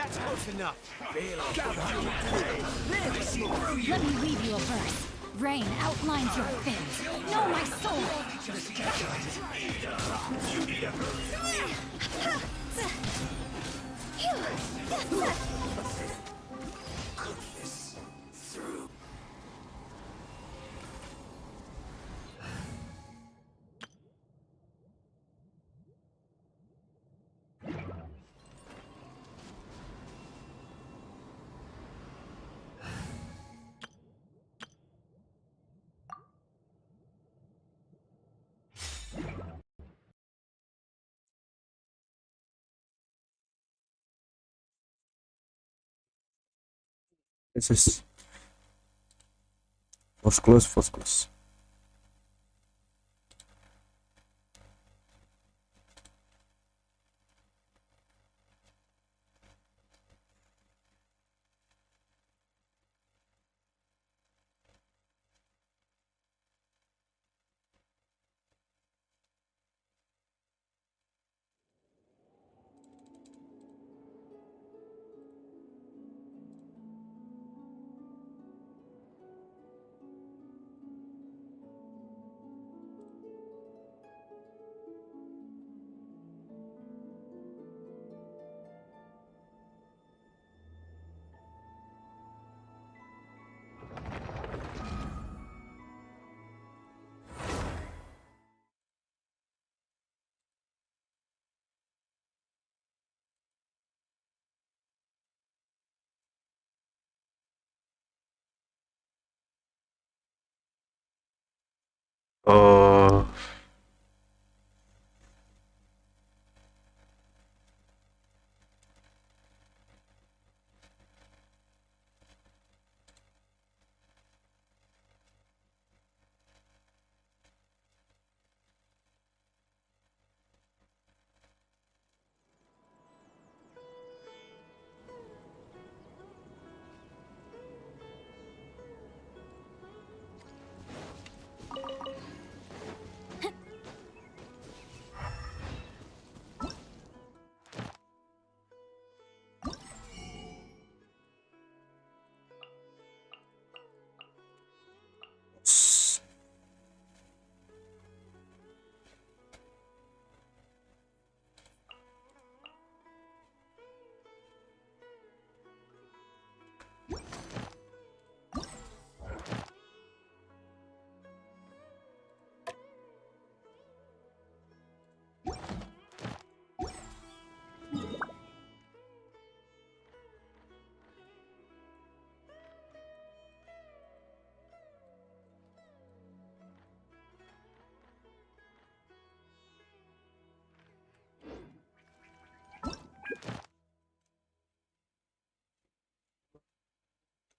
Close enough. Let me read you a verse. Rain outlines your fins. Know my soul. This is force close, force close. Oh,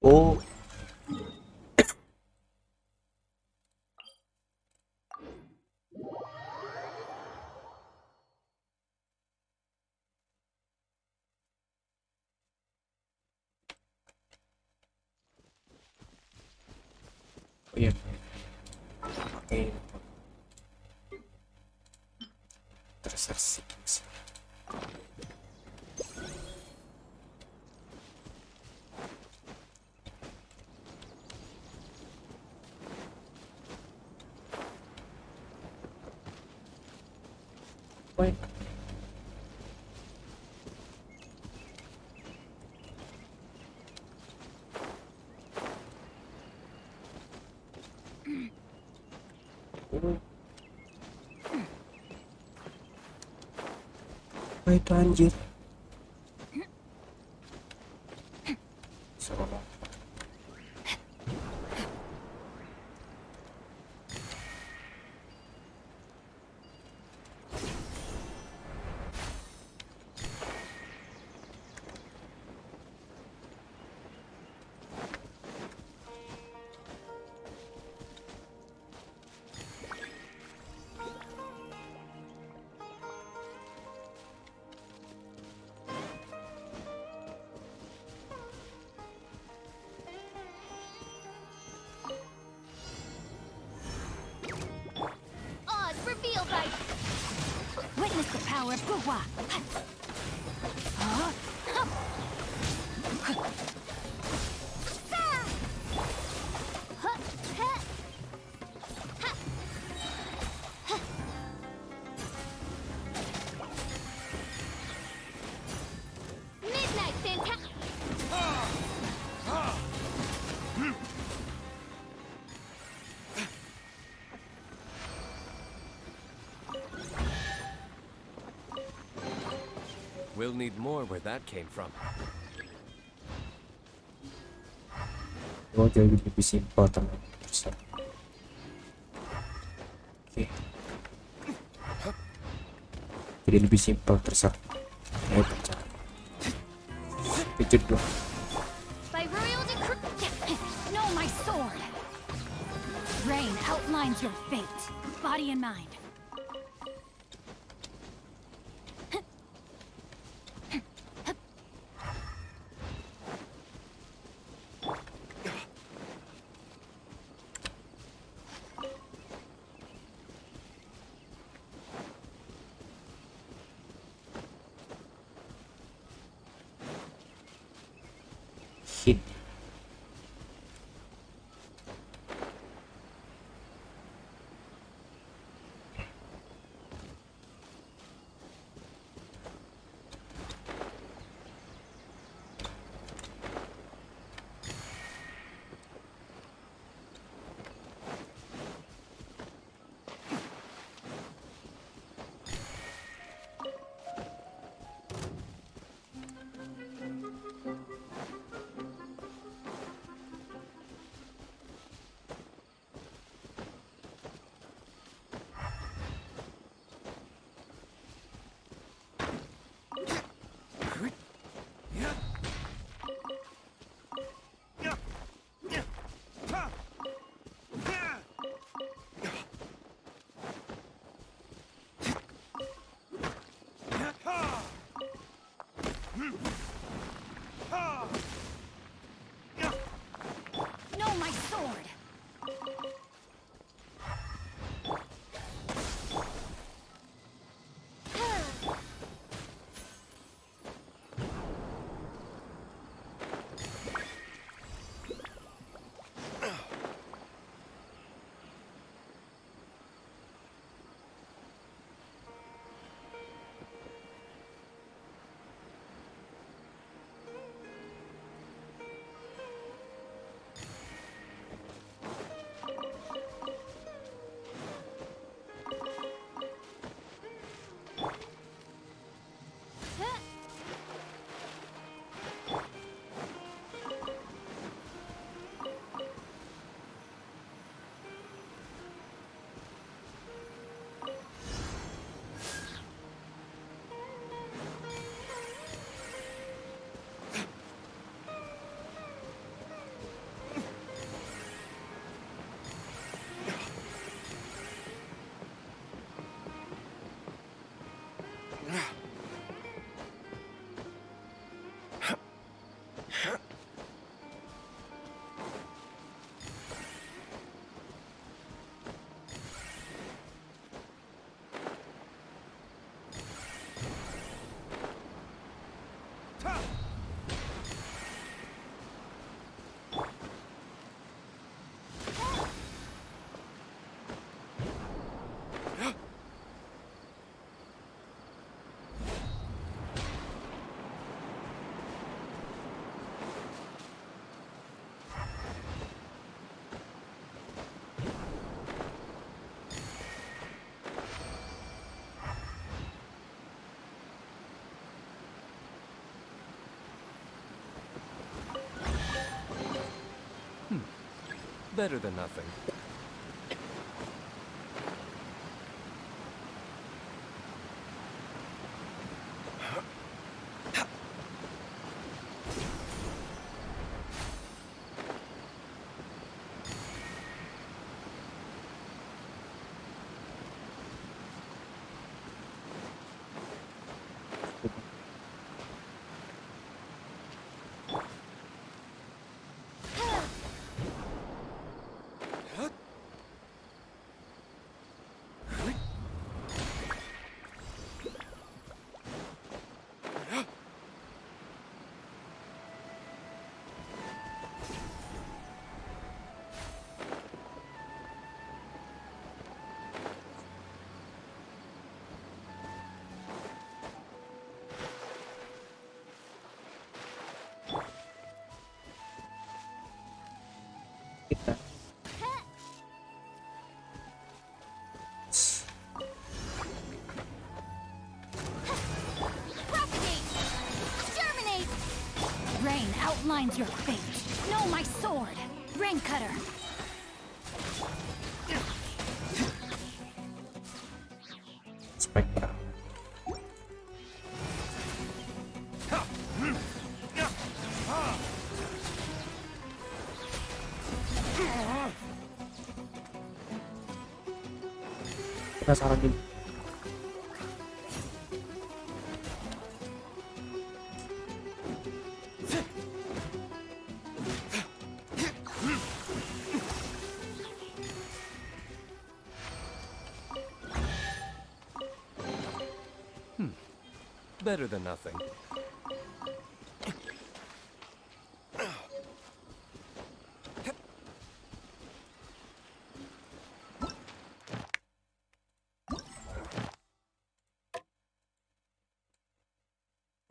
oh, iya. Oke, terserah. Wait. Apa itu anjir? Seorang. Witness the power of Bahwa. Huh? You'll need more where that came from. Oh, jadi lebih simpel teman. Terserah. Oke. Jadi lebih simpel, terserah. Ayo baca. Picit dulu. By royal decree. No, my sword. Rain outlines your fate, body and mind. Hit. No, my sword. Better than nothing. Kita. Propagate. Rain outlines your fate. Know my sword. Rain cutter. Spectra. Penasaran ini. Better than nothing.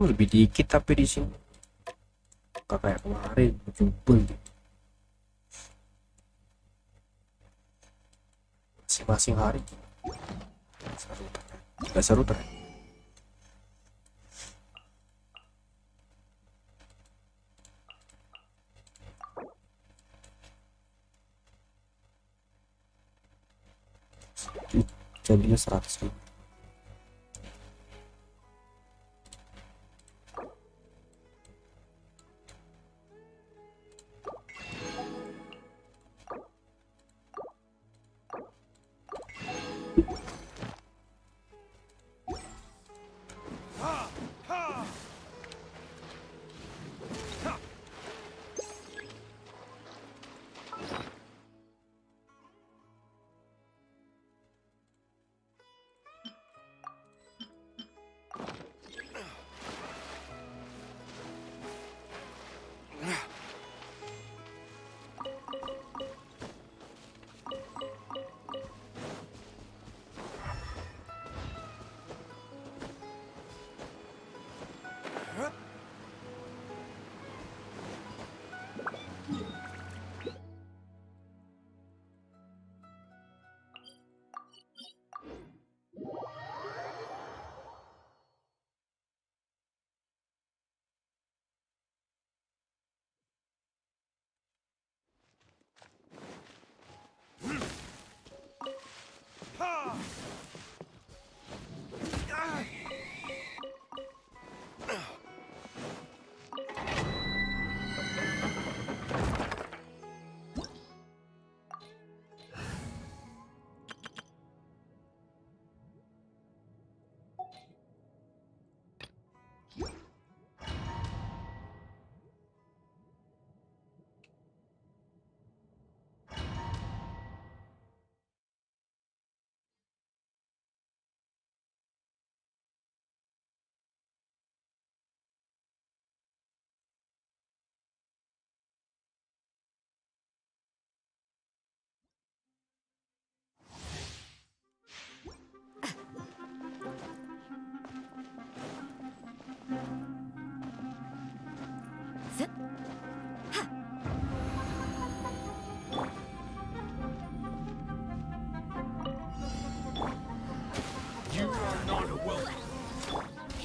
Lebih dikit tapi di sini nggak kayak kemarin jubel masing-masing hari. Seru nggak seru ternyata. Jadinya 100.000.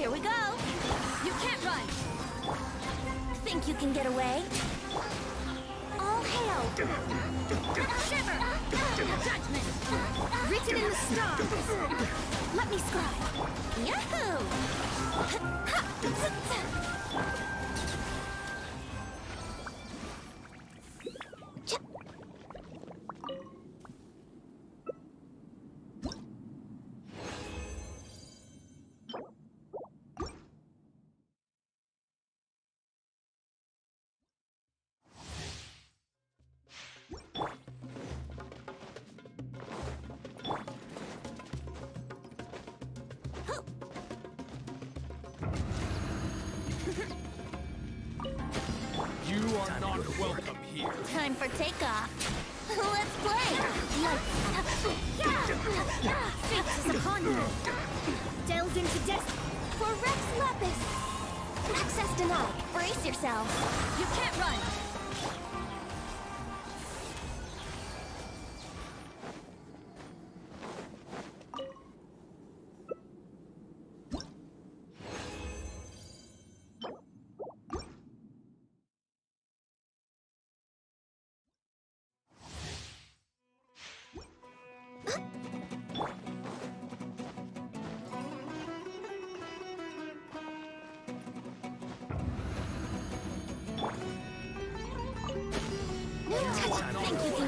Here we go. You can't run. Think you can get away? All hail. Shiver. Judgment. Written in the stars. Let me scribe. Yahoo! You are not welcome here. Time for takeoff. Let's play. Fate is upon you. Delve into death for Rex Lapis. Access denied. Brace yourself. You can't run.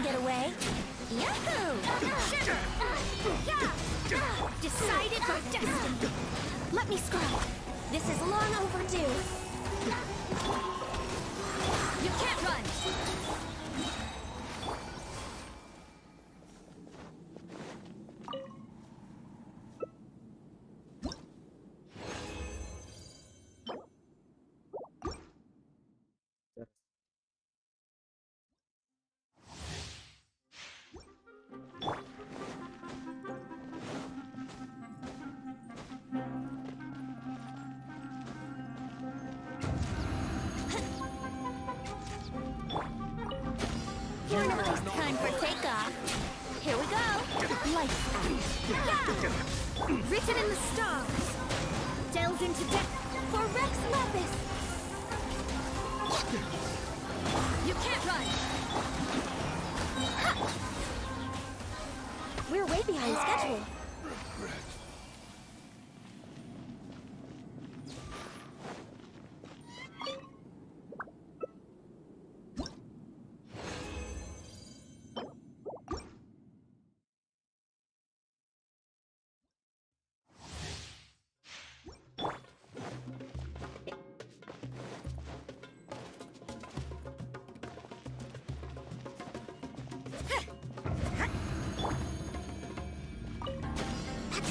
get away? Yahoo! Shiver! Decided by destiny. Let me scroll. This is long overdue. You can't run! Time for takeoff. Here we go. Lights out. Yeah! Written in the stars. Delved into depth for Rex Lapis. You can't run. Ha! We're way behind schedule.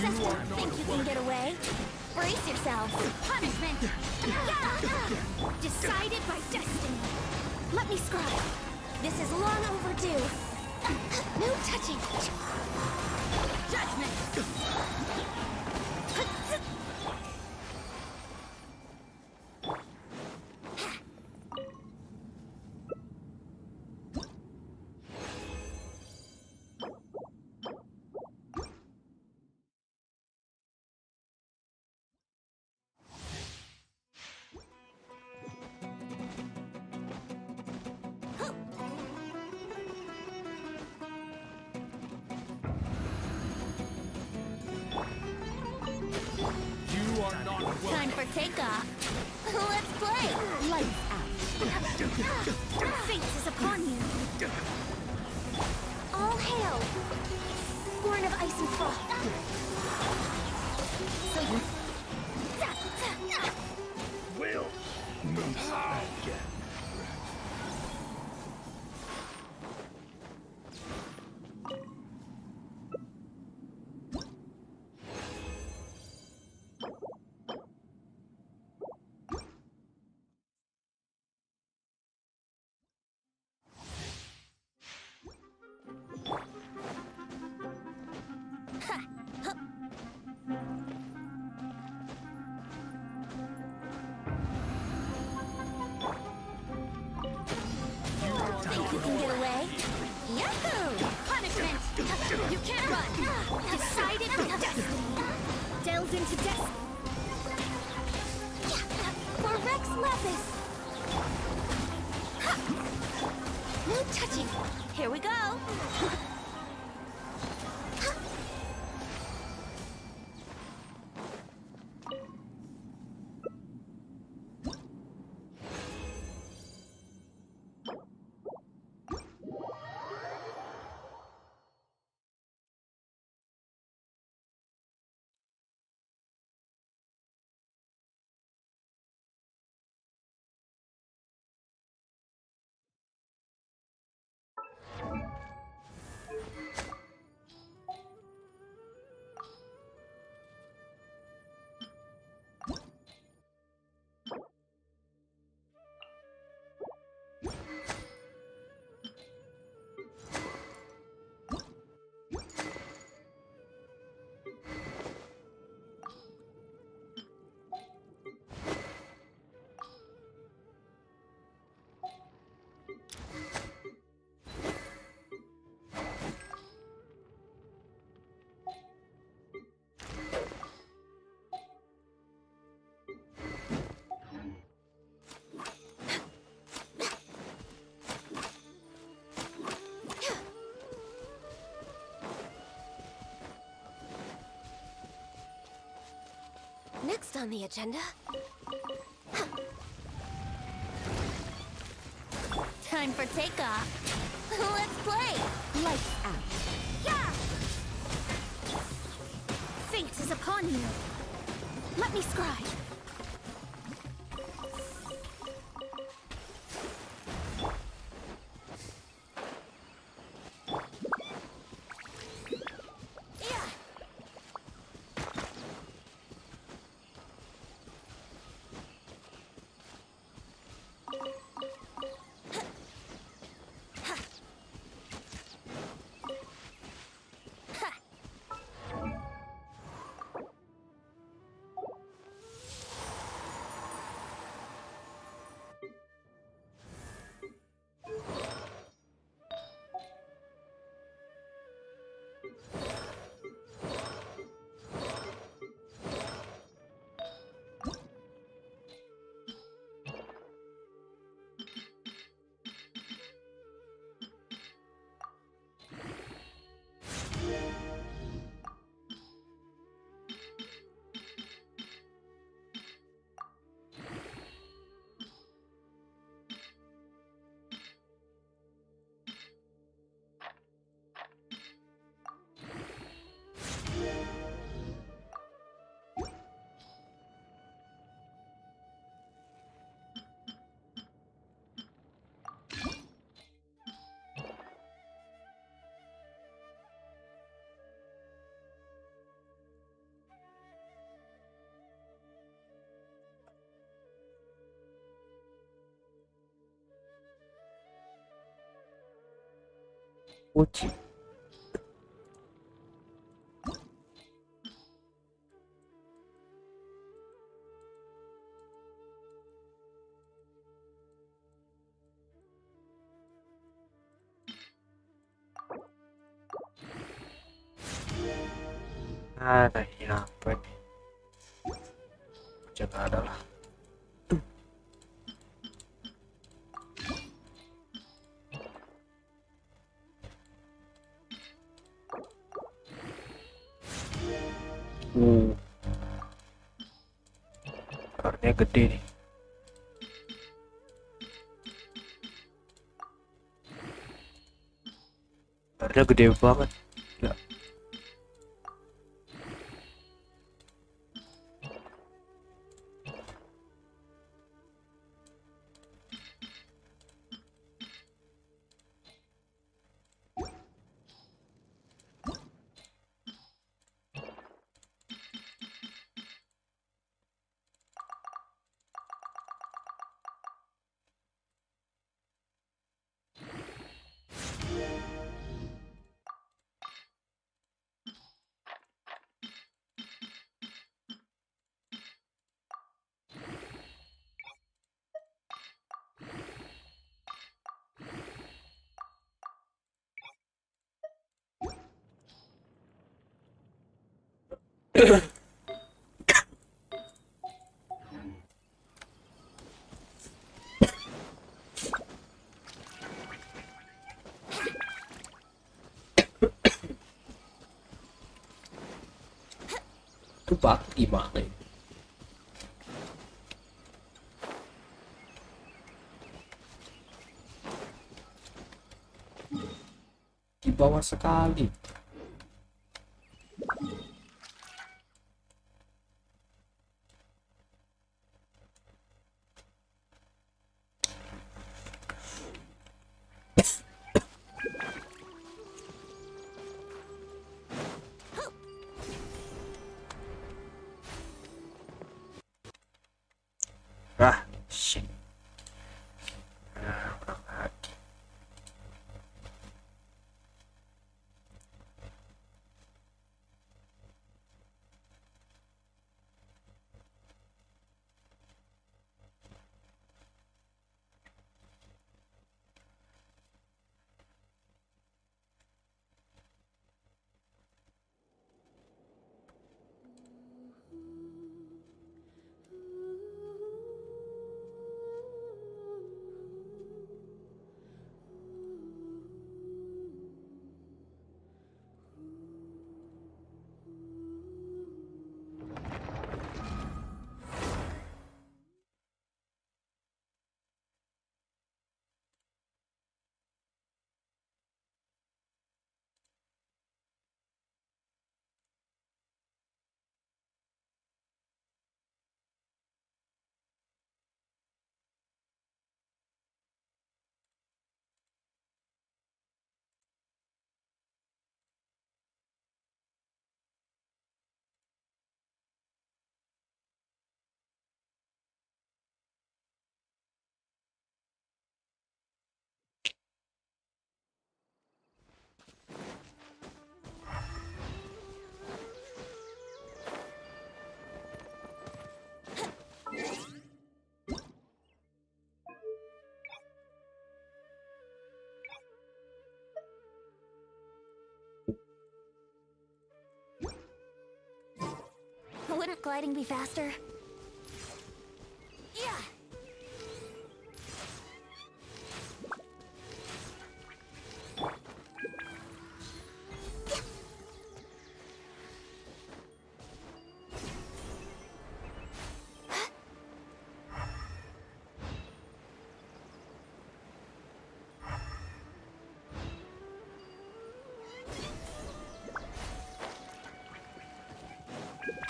Think you can get away? Brace yourself. Punishment. Yeah! Decided by destiny. Let me scribe. This is long overdue. No touching. Judgment. Time for takeoff. Let's play. Lights out. Fate is upon you. All hail. Born of ice and frost. So you... Will moves again. Think you can get away? Yahoo! Punishment! You can't run! Decided by destiny! Delved into destiny! For Rex Lapis! Ha! No touching! Here we go! Next on the agenda... Time for takeoff. Let's play! Lights out. Yeah! Fate is upon you. Let me scribe. Uci. Nah ini apa nih? Jangan ada lah. Karena gede nih. Karena gede banget. Ya. Itu bakti mana ini? Di bawah sekali. Shit. Nah, orang lagi. gliding be faster? Yeah.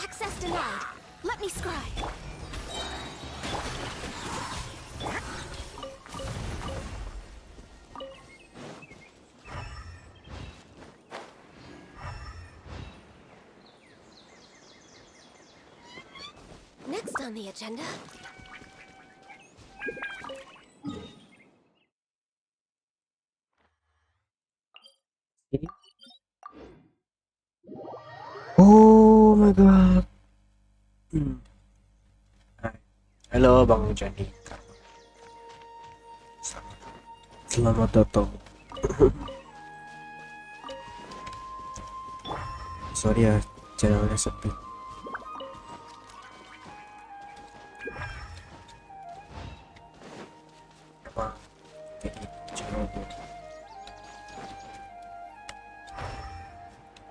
Access denied. Let me scribe. Next on the agenda. Ini. Oh my god. Hai. Halo Bang Jani. Selamat datang. Sorry ya, channelnya sepi. Emang jadi channel gue.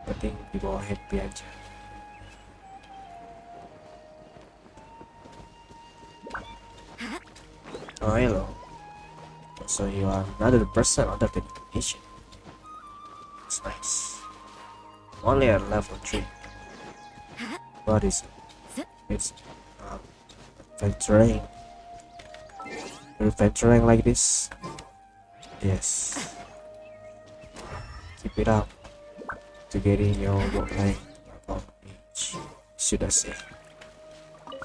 Penting di bawah happy aja. Oh hello. So you are another person other than Indonesian. It's nice. Only at level 3. What is it? It's adventuring. You're adventuring like this? Yes. Keep it up. To getting your work life about age, should I say?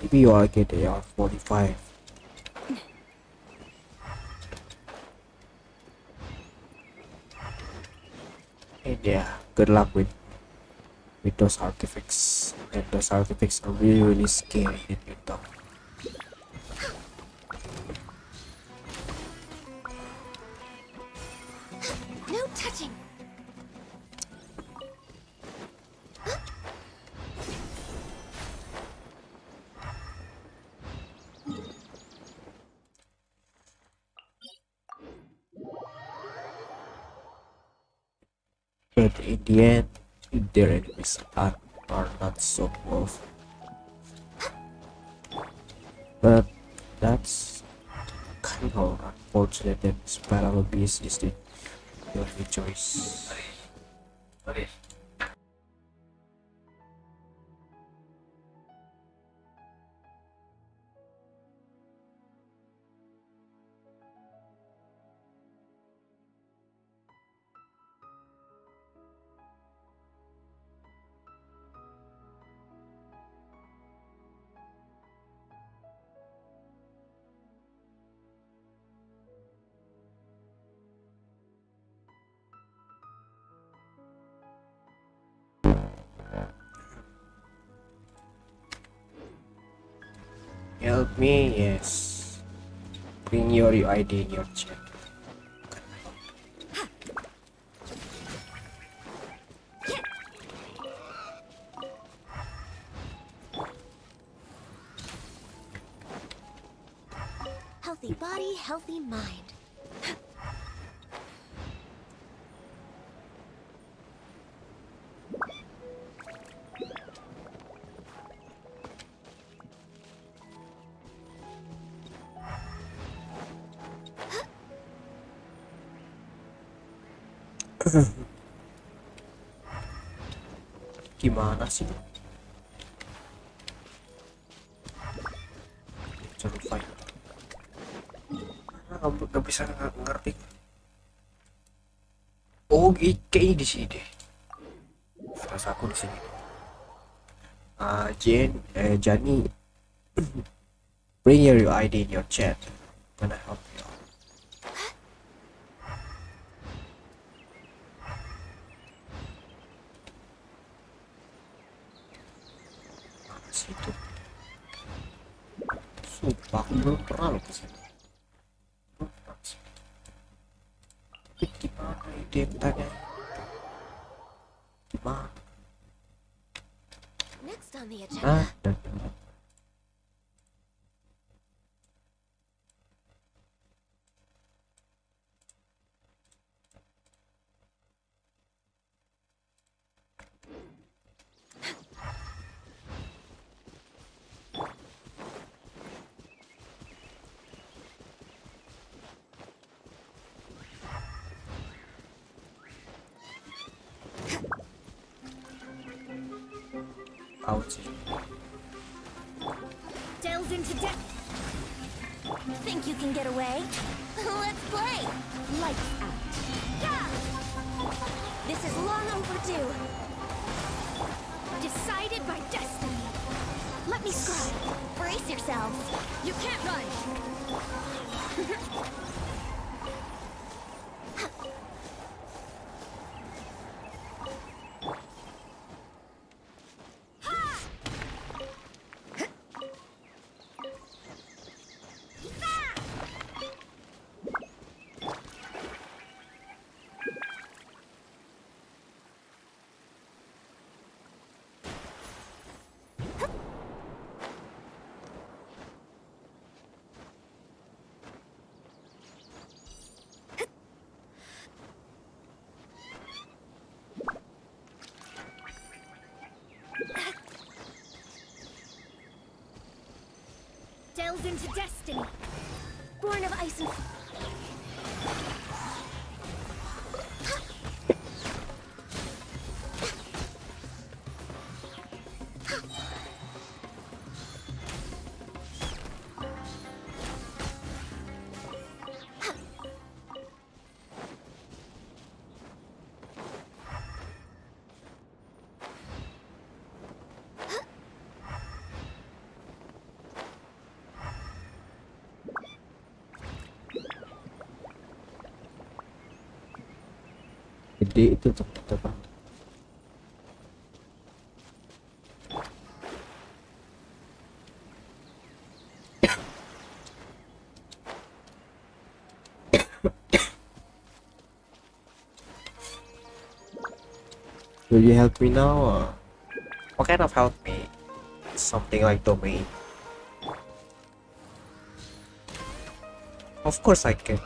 Maybe you are getting AR 45. And yeah, good luck with those artifacts. And those artifacts are really scary in you know. No touching. But in the end, their enemies are not so powerful. But that's kind of unfortunate that Spiral Beast is the only choice. Help me, yes. Bring your ID in your chat. Healthy body, healthy mind. Gimana sih? Jangan fight. Gak bisa ngerti. Oh, kayaknya di sini deh. Salah aku di sini. Jani, bring your ID in your chat. Gonna help you. Situ. Sumpah, aku belum pernah loh kesini. Tapi gimana ide yang tanya? Gimana? Next on the agenda. into death. Think you can get away? Let's play. Lights out. Yeah. This is long overdue. Decided by destiny. Let me scribe. Brace yourselves. You can't run. Delved into destiny. Born of ice and... Gede itu ternyata Bang. Will you help me now? What kind of help me? Something like domain. Of course I can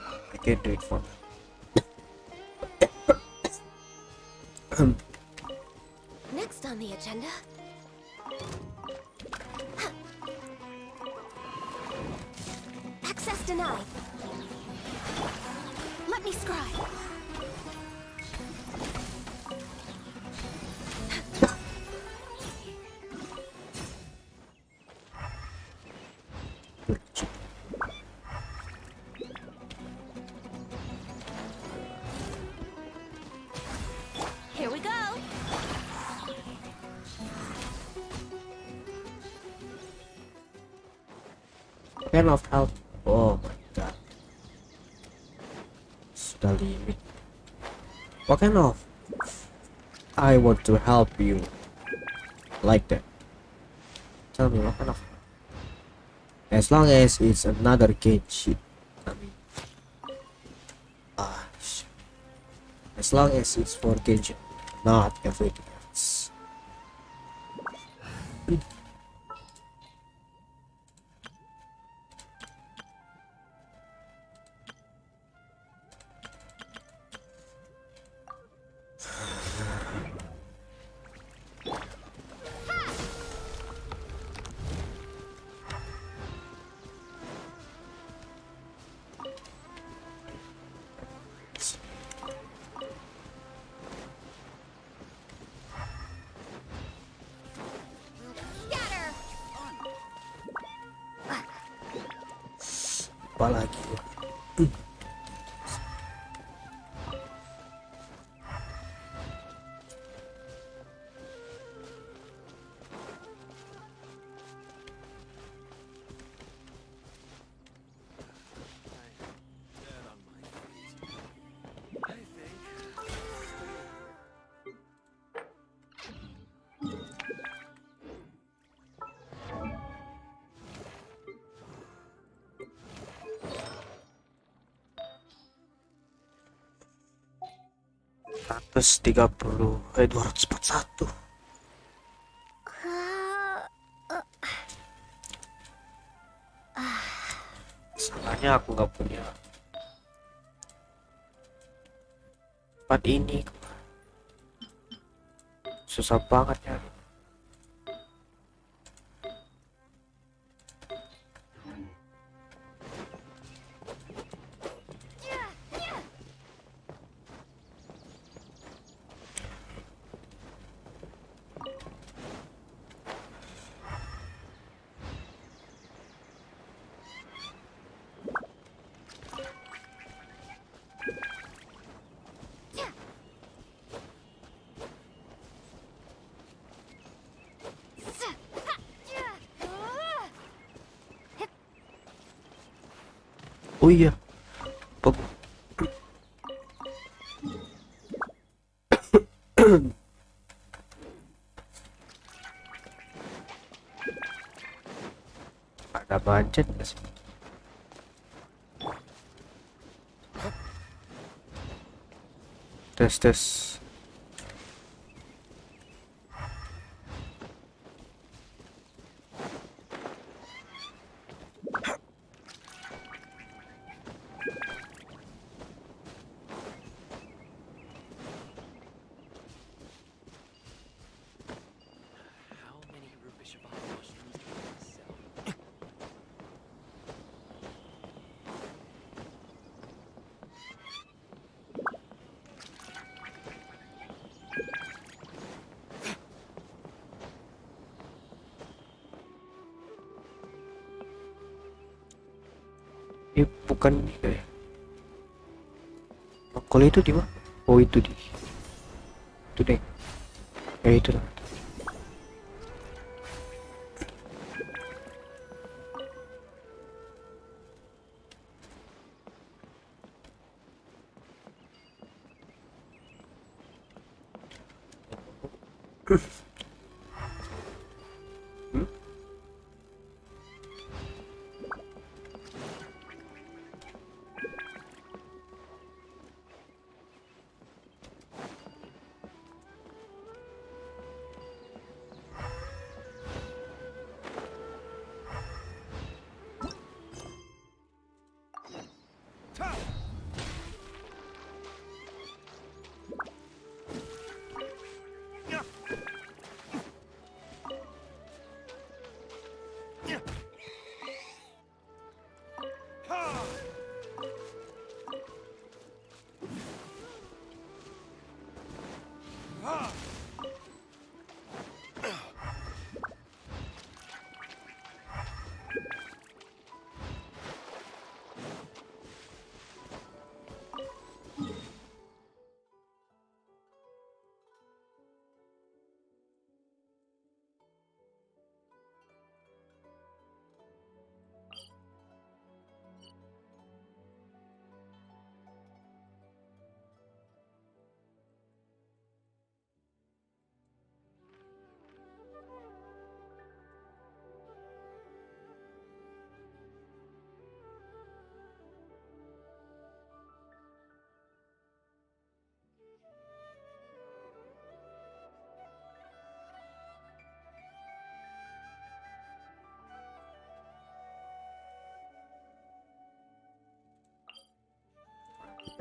do it for me. Next on the agenda. Access denied. Let me scribe. Here we go. Kind of help. Oh my god. Sudah limit. What kind of? I want to help you. Like that. Tell me what kind of? As long as it's another Genshin. I mean, shit. As long as it's for Genshin, not everything else. Apa lagi? $240, 241. Salahnya aku nggak punya tempat ini, susah banget ya. Oh iya. Pop. Ada budget nggak sih? Tes. How many Rubishivan mushrooms do you sell? Ini bukan kalau itu di mana? Oh itu di itu deh. Ya itu lah.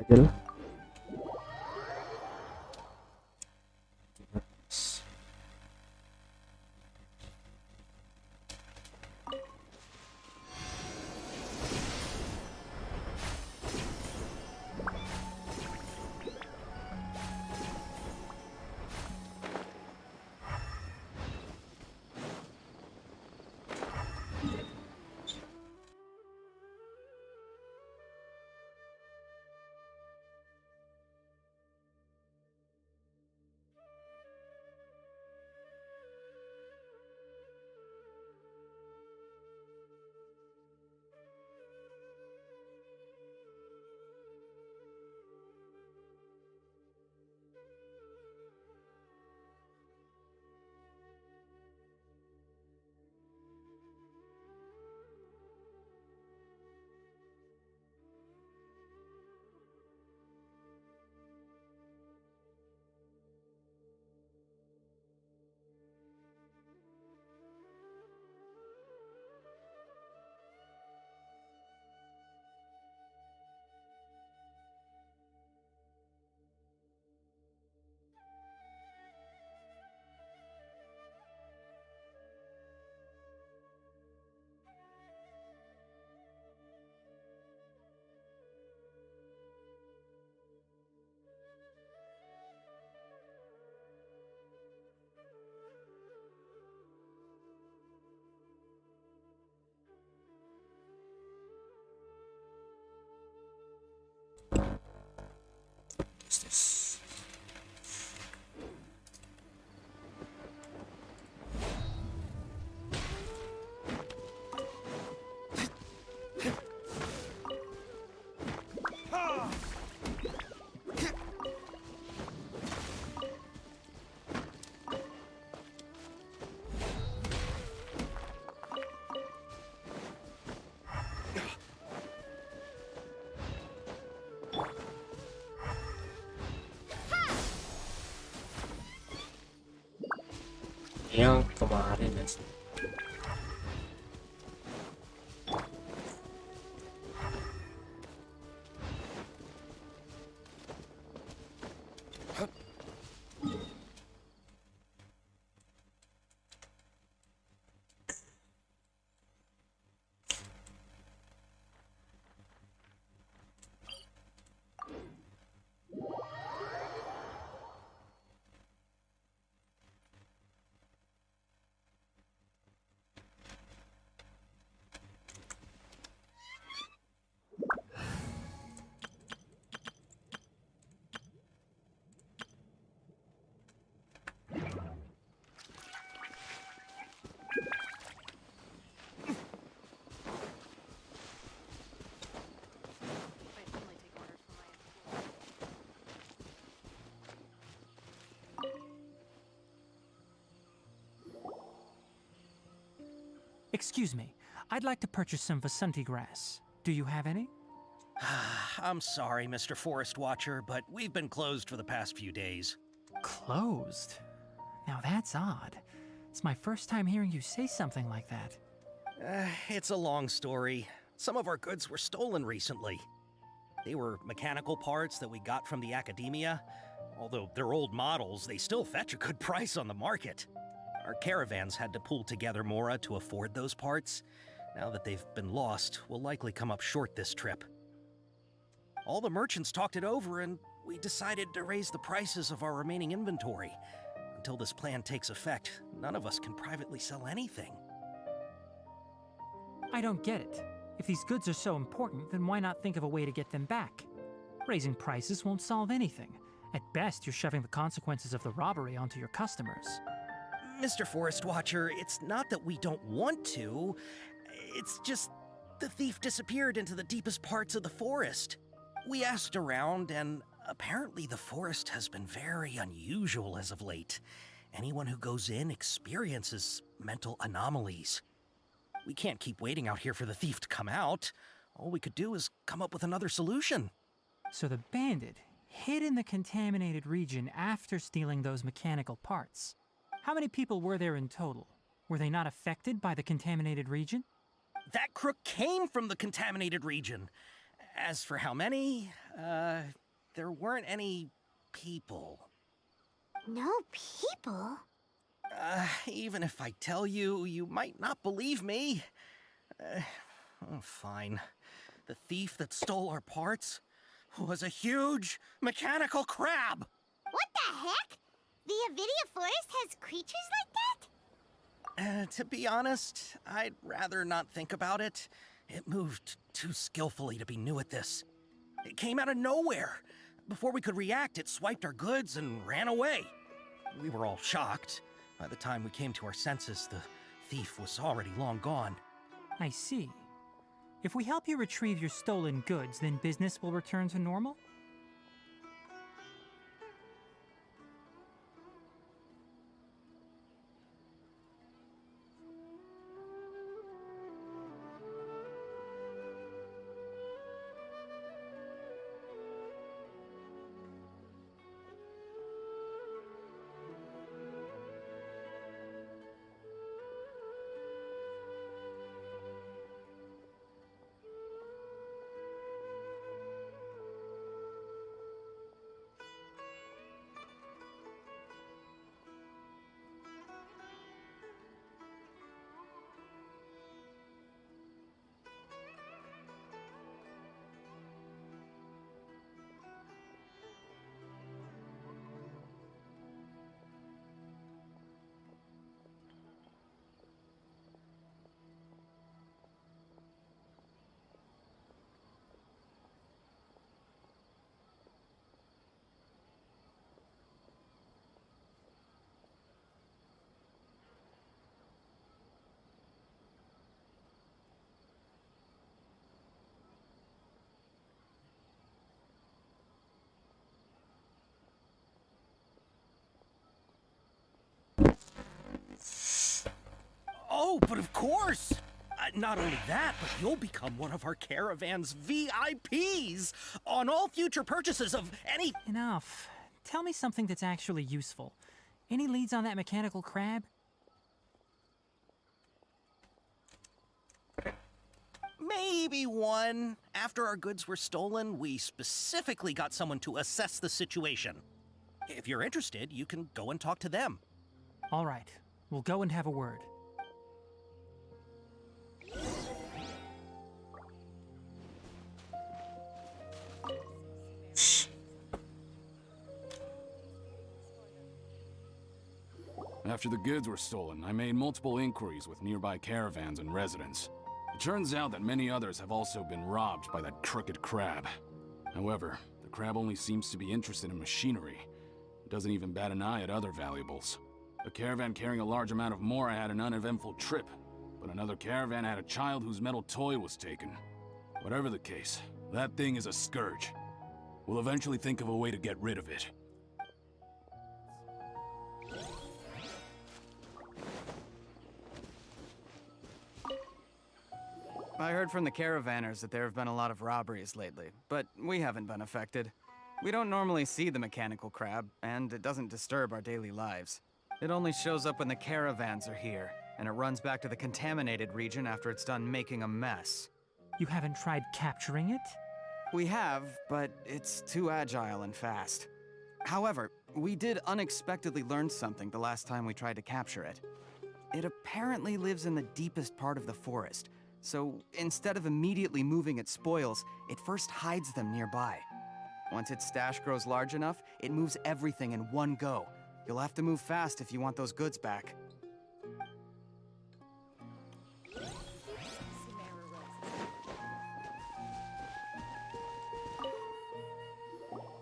Aja lah. This. yang kemarin ya sih. Excuse me, I'd like to purchase some Vasanti grass. Do you have any? I'm sorry, Mr. Forest Watcher, but we've been closed for the past few days. Closed? Now that's odd. It's my first time hearing you say something like that. It's a long story. Some of our goods were stolen recently. They were mechanical parts that we got from the academia. Although they're old models, they still fetch a good price on the market. Our caravans had to pool together Mora to afford those parts. Now that they've been lost, we'll likely come up short this trip. All the merchants talked it over, and we decided to raise the prices of our remaining inventory. Until this plan takes effect, none of us can privately sell anything. I don't get it. If these goods are so important, then why not think of a way to get them back? Raising prices won't solve anything. At best, you're shoving the consequences of the robbery onto your customers. Mr. Forest Watcher, it's not that we don't want to. It's just the thief disappeared into the deepest parts of the forest. We asked around, and apparently the forest has been very unusual as of late. Anyone who goes in experiences mental anomalies. We can't keep waiting out here for the thief to come out. All we could do is come up with another solution. So the bandit hid in the contaminated region after stealing those mechanical parts. How many people were there in total? Were they not affected by the contaminated region? That crook came from the contaminated region. As for how many, there weren't any people. No people? Even if I tell you, you might not believe me. Fine. The thief that stole our parts was a huge mechanical crab. What the heck? The Nvidia forest has creatures like that? To be honest, I'd rather not think about it. It moved too skillfully to be new at this. It came out of nowhere. Before we could react, it swiped our goods and ran away. We were all shocked. By the time we came to our senses, the thief was already long gone. I see. If we help you retrieve your stolen goods, then business will return to normal? Oh, but of course! Not only that, but you'll become one of our caravan's VIPs on all future purchases of any... Enough. Tell me something that's actually useful. Any leads on that mechanical crab? Maybe one. After our goods were stolen, we specifically got someone to assess the situation. If you're interested, you can go and talk to them. All right, we'll go and have a word. After the goods were stolen, I made multiple inquiries with nearby caravans and residents. It turns out that many others have also been robbed by that crooked crab. However, the crab only seems to be interested in machinery. It doesn't even bat an eye at other valuables. A caravan carrying a large amount of Mora had an uneventful trip, but another caravan had a child whose metal toy was taken. Whatever the case, that thing is a scourge. We'll eventually think of a way to get rid of it. I heard from the caravanners that there have been a lot of robberies lately, but we haven't been affected. We don't normally see the mechanical crab, and it doesn't disturb our daily lives. It only shows up when the caravans are here, and it runs back to the contaminated region after it's done making a mess. You haven't tried capturing it? We have, but it's too agile and fast. However, we did unexpectedly learn something the last time we tried to capture it. It apparently lives in the deepest part of the forest, so instead of immediately moving its spoils, it first hides them nearby. Once its stash grows large enough, it moves everything in one go. You'll have to move fast if you want those goods back.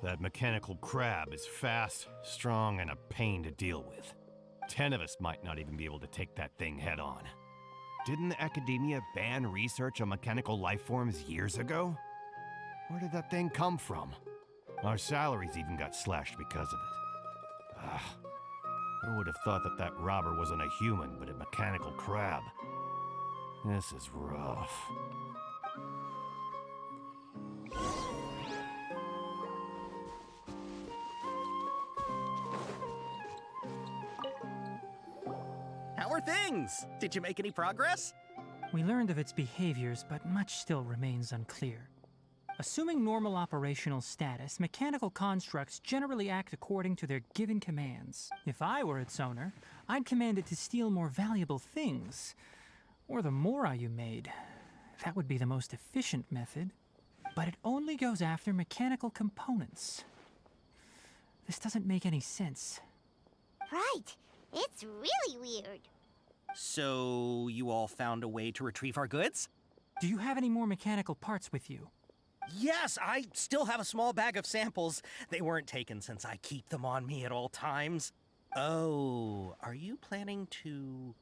That mechanical crab is fast, strong, and a pain to deal with. 10 of us might not even be able to take that thing head on. Didn't the academia ban research on mechanical life forms years ago? Where did that thing come from? Our salaries even got slashed because of it. Who would have thought that that robber wasn't a human, but a mechanical crab? This is rough. How are things? Did you make any progress? We learned of its behaviors, but much still remains unclear. Assuming normal operational status, mechanical constructs generally act according to their given commands. If I were its owner, I'd command it to steal more valuable things. Or the Mora you made. That would be the most efficient method. But it only goes after mechanical components. This doesn't make any sense. Right. It's really weird. So, you all found a way to retrieve our goods? Do you have any more mechanical parts with you? Yes, I still have a small bag of samples. They weren't taken since I keep them on me at all times. Oh, are you planning to...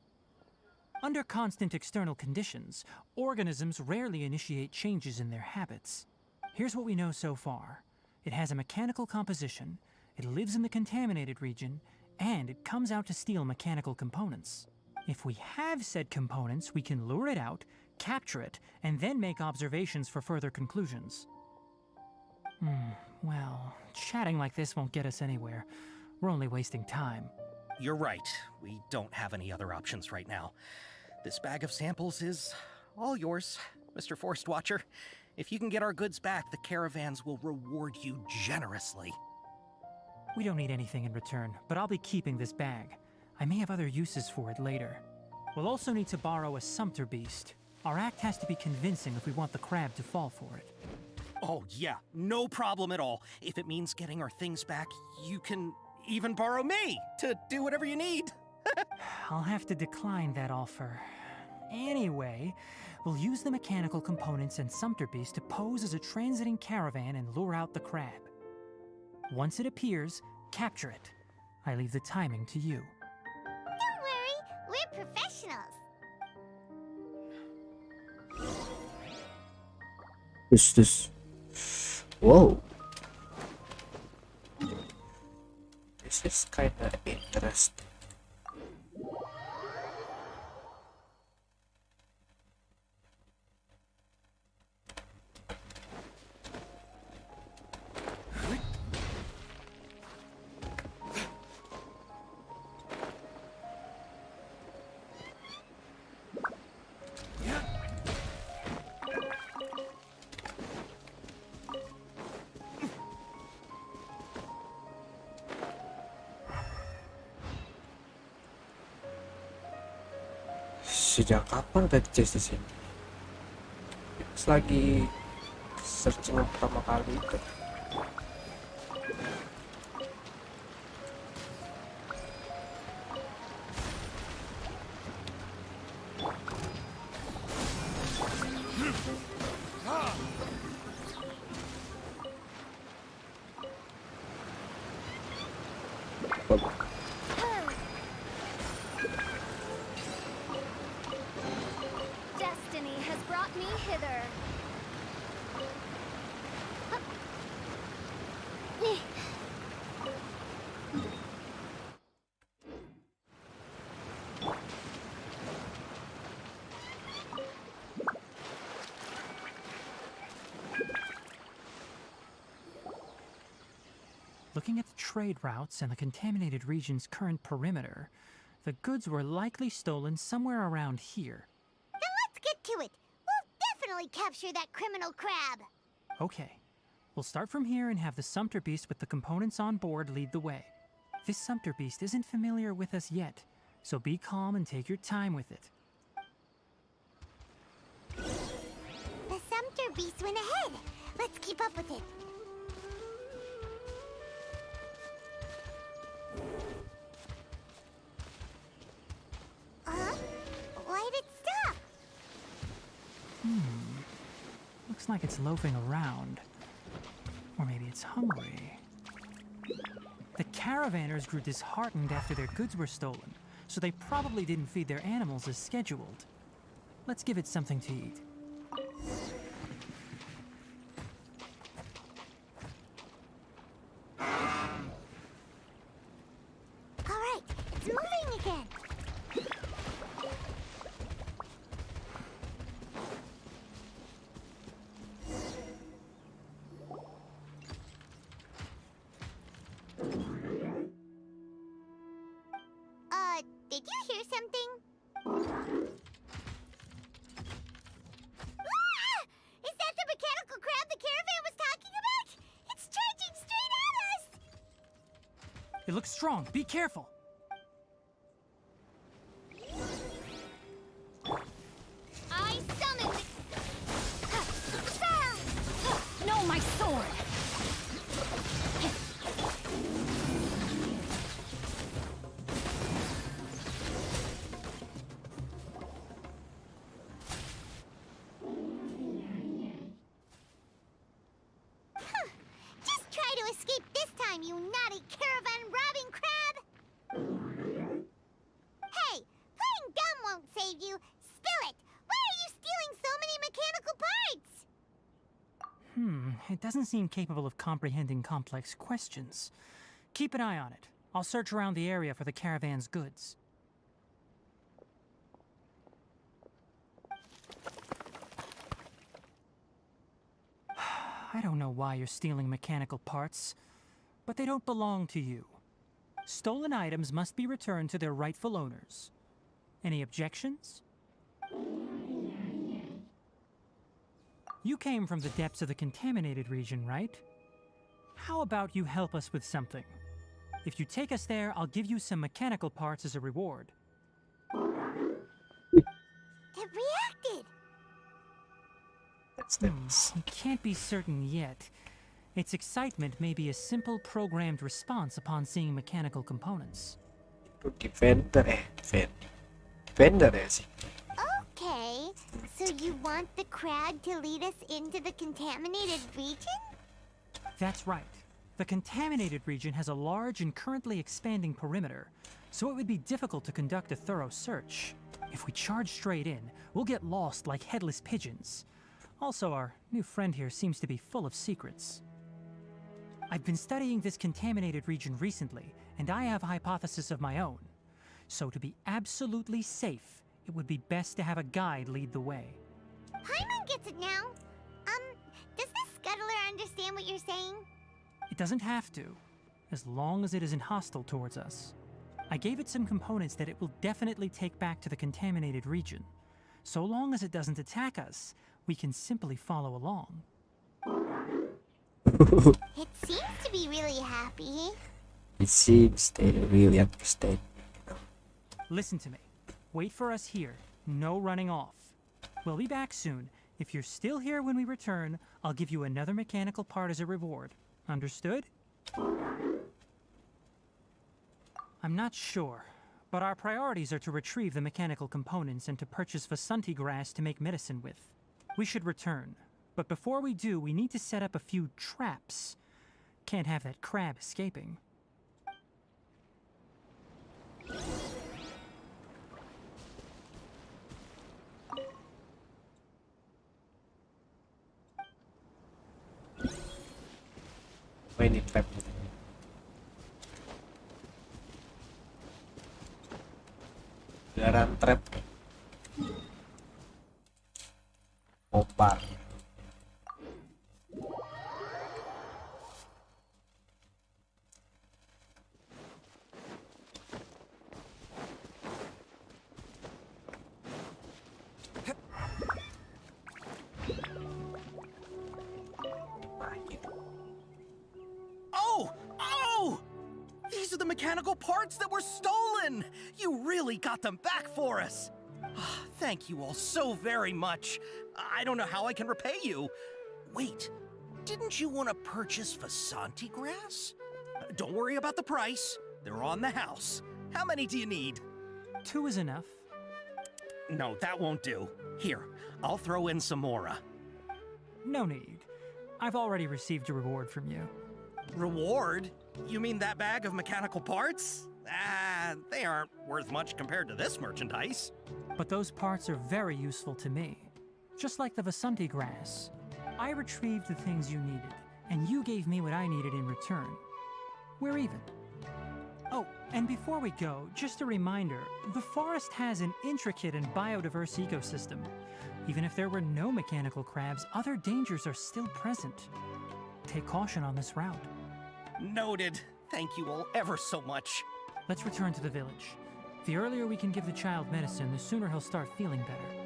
Under constant external conditions, organisms rarely initiate changes in their habits. Here's what we know so far. It has a mechanical composition, it lives in the contaminated region, and it comes out to steal mechanical components. If we have said components, we can lure it out, capture it, and then make observations for further conclusions. Well, chatting like this won't get us anywhere. We're only wasting time. You're right. We don't have any other options right now. This bag of samples is all yours, Mr. Forest Watcher. If you can get our goods back, the caravans will reward you generously. We don't need anything in return, but I'll be keeping this bag. I may have other uses for it later. We'll also need to borrow a sumpter beast. Our act has to be convincing if we want the crab to fall for it. Oh yeah, no problem at all. If it means getting our things back, you can even borrow me to do whatever you need. I'll have to decline that offer. Anyway, we'll use the mechanical components and sumpter beast to pose as a transiting caravan and lure out the crab. Once it appears, capture it. I leave the timing to you. Don't worry, we're professionals. This. Whoa. This is kinda interesting. Sejak kapan tadi chest di sini? Pas lagi searching pertama kali itu. Destiny has brought me hither. Looking at the trade routes and the contaminated region's current perimeter, the goods were likely stolen somewhere around here. Then let's get to it. We'll definitely capture that criminal crab. Okay, we'll start from here and have the Sumpter Beast with the components on board lead the way. This Sumpter Beast isn't familiar with us yet, so be calm and take your time with it. The Sumpter Beast went ahead. Let's keep up with it. Why'd it stop? Looks like it's loafing around. Or maybe it's hungry. The caravanners grew disheartened after their goods were stolen, so they probably didn't feed their animals as scheduled. Let's give it something to eat. All right, it's moving again. Did you hear something? Ah! Is that the mechanical crab the caravan was talking about? It's charging straight at us! It looks strong. Be careful. I summoned No, my sword! Just try to escape this time, you naughty caravan-robbing crab! Hey, playing dumb won't save you. Spill it! Why are you stealing so many mechanical parts? It doesn't seem capable of comprehending complex questions. Keep an eye on it. I'll search around the area for the caravan's goods. I don't know why you're stealing mechanical parts, but they don't belong to you. Stolen items must be returned to their rightful owners. Any objections? You came from the depths of the contaminated region, right? How about you help us with something? If you take us there, I'll give you some mechanical parts as a reward. It reacted! That's nice. We can't be certain yet. Its excitement may be a simple programmed response upon seeing mechanical components. Itu vendor ya sih. Okay, so you want the crab to lead us into the contaminated region? That's right. The contaminated region has a large and currently expanding perimeter, so it would be difficult to conduct a thorough search. If we charge straight in, we'll get lost like headless pigeons. Also, our new friend here seems to be full of secrets. I've been studying this contaminated region recently, and I have a hypothesis of my own. So to be absolutely safe, it would be best to have a guide lead the way. Paimon gets it now. Does this scuttler understand what you're saying? It doesn't have to, as long as it isn't hostile towards us. I gave it some components that it will definitely take back to the contaminated region. So long as it doesn't attack us, we can simply follow along. It seems to be really happy. It seems they really understand. Listen to me. Wait for us here, No running off. We'll be back soon. If you're still here when we return, I'll give you another mechanical part as a reward. Understood? I'm not sure, but our priorities are to retrieve the mechanical components and to purchase Vasanti grass to make medicine with. We should return, but before we do, we need to set up a few traps. Can't have that crab escaping. Oh, ini trap. Gelaran trap. Opar. Oh! Oh! These are the mechanical parts that were stolen! You really got them back for us! Ah, thank you all so very much. I don't know how I can repay you. Wait, didn't you want to purchase Vasanti grass? Don't worry about the price. They're on the house. How many do you need? 2 is enough. No, that won't do. Here, I'll throw in some more. No need. I've already received a reward from you. Reward? You mean that bag of mechanical parts? They aren't worth much compared to this merchandise. But those parts are very useful to me. Just like the Vasanti grass. I retrieved the things you needed, and you gave me what I needed in return. We're even. Oh, and before we go, just a reminder, the forest has an intricate and biodiverse ecosystem. Even if there were no mechanical crabs, other dangers are still present. Take caution on this route. Noted. Thank you all ever so much. Let's return to the village. The earlier we can give the child medicine, the sooner he'll start feeling better.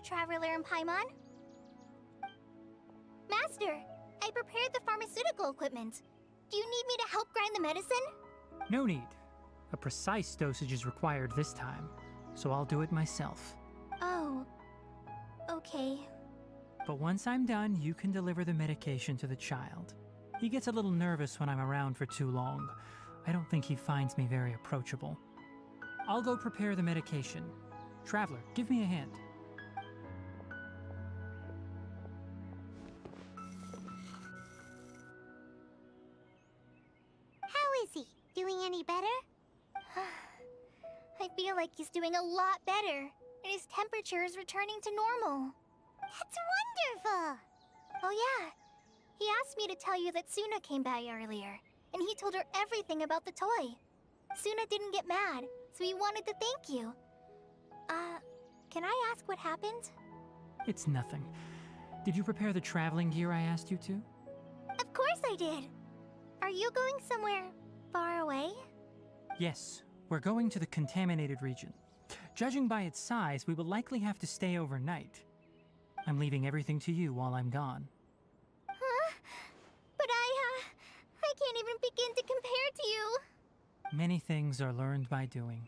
Traveler and Paimon. Master, I prepared the pharmaceutical equipment. Do you need me to help grind the medicine? No need. A precise dosage is required this time, so I'll do it myself. Oh, okay. But once I'm done, you can deliver the medication to the child. He gets a little nervous when I'm around for too long. I don't think he finds me very approachable. I'll go prepare the medication. Traveler, give me a hand. Doing any better? I feel like he's doing a lot better, and his temperature is returning to normal. That's wonderful! Oh yeah, he asked me to tell you that Suna came by earlier, and he told her everything about the toy. Suna didn't get mad, so he wanted to thank you. Can I ask what happened? It's nothing. Did you prepare the traveling gear I asked you to? Of course I did! Are you going somewhere far away? Yes, we're going to the contaminated region. Judging by its size, we will likely have to stay overnight. I'm leaving everything to you while I'm gone. Huh? But I can't even begin to compare to you. Many things are learned by doing.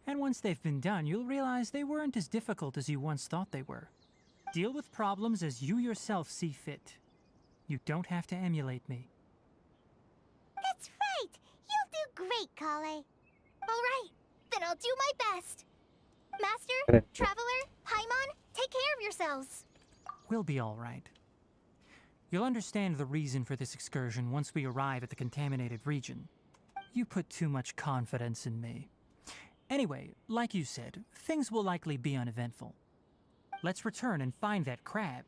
And once they've been done, you'll realize they weren't as difficult as you once thought they were. Deal with problems as you yourself see fit. You don't have to emulate me. That's right! You'll do great, Kale. All right, then I'll do my best. Master, Traveler, Paimon, take care of yourselves. We'll be all right. You'll understand the reason for this excursion once we arrive at the contaminated region. You put too much confidence in me. Anyway, like you said, things will likely be uneventful. Let's return and find that crab.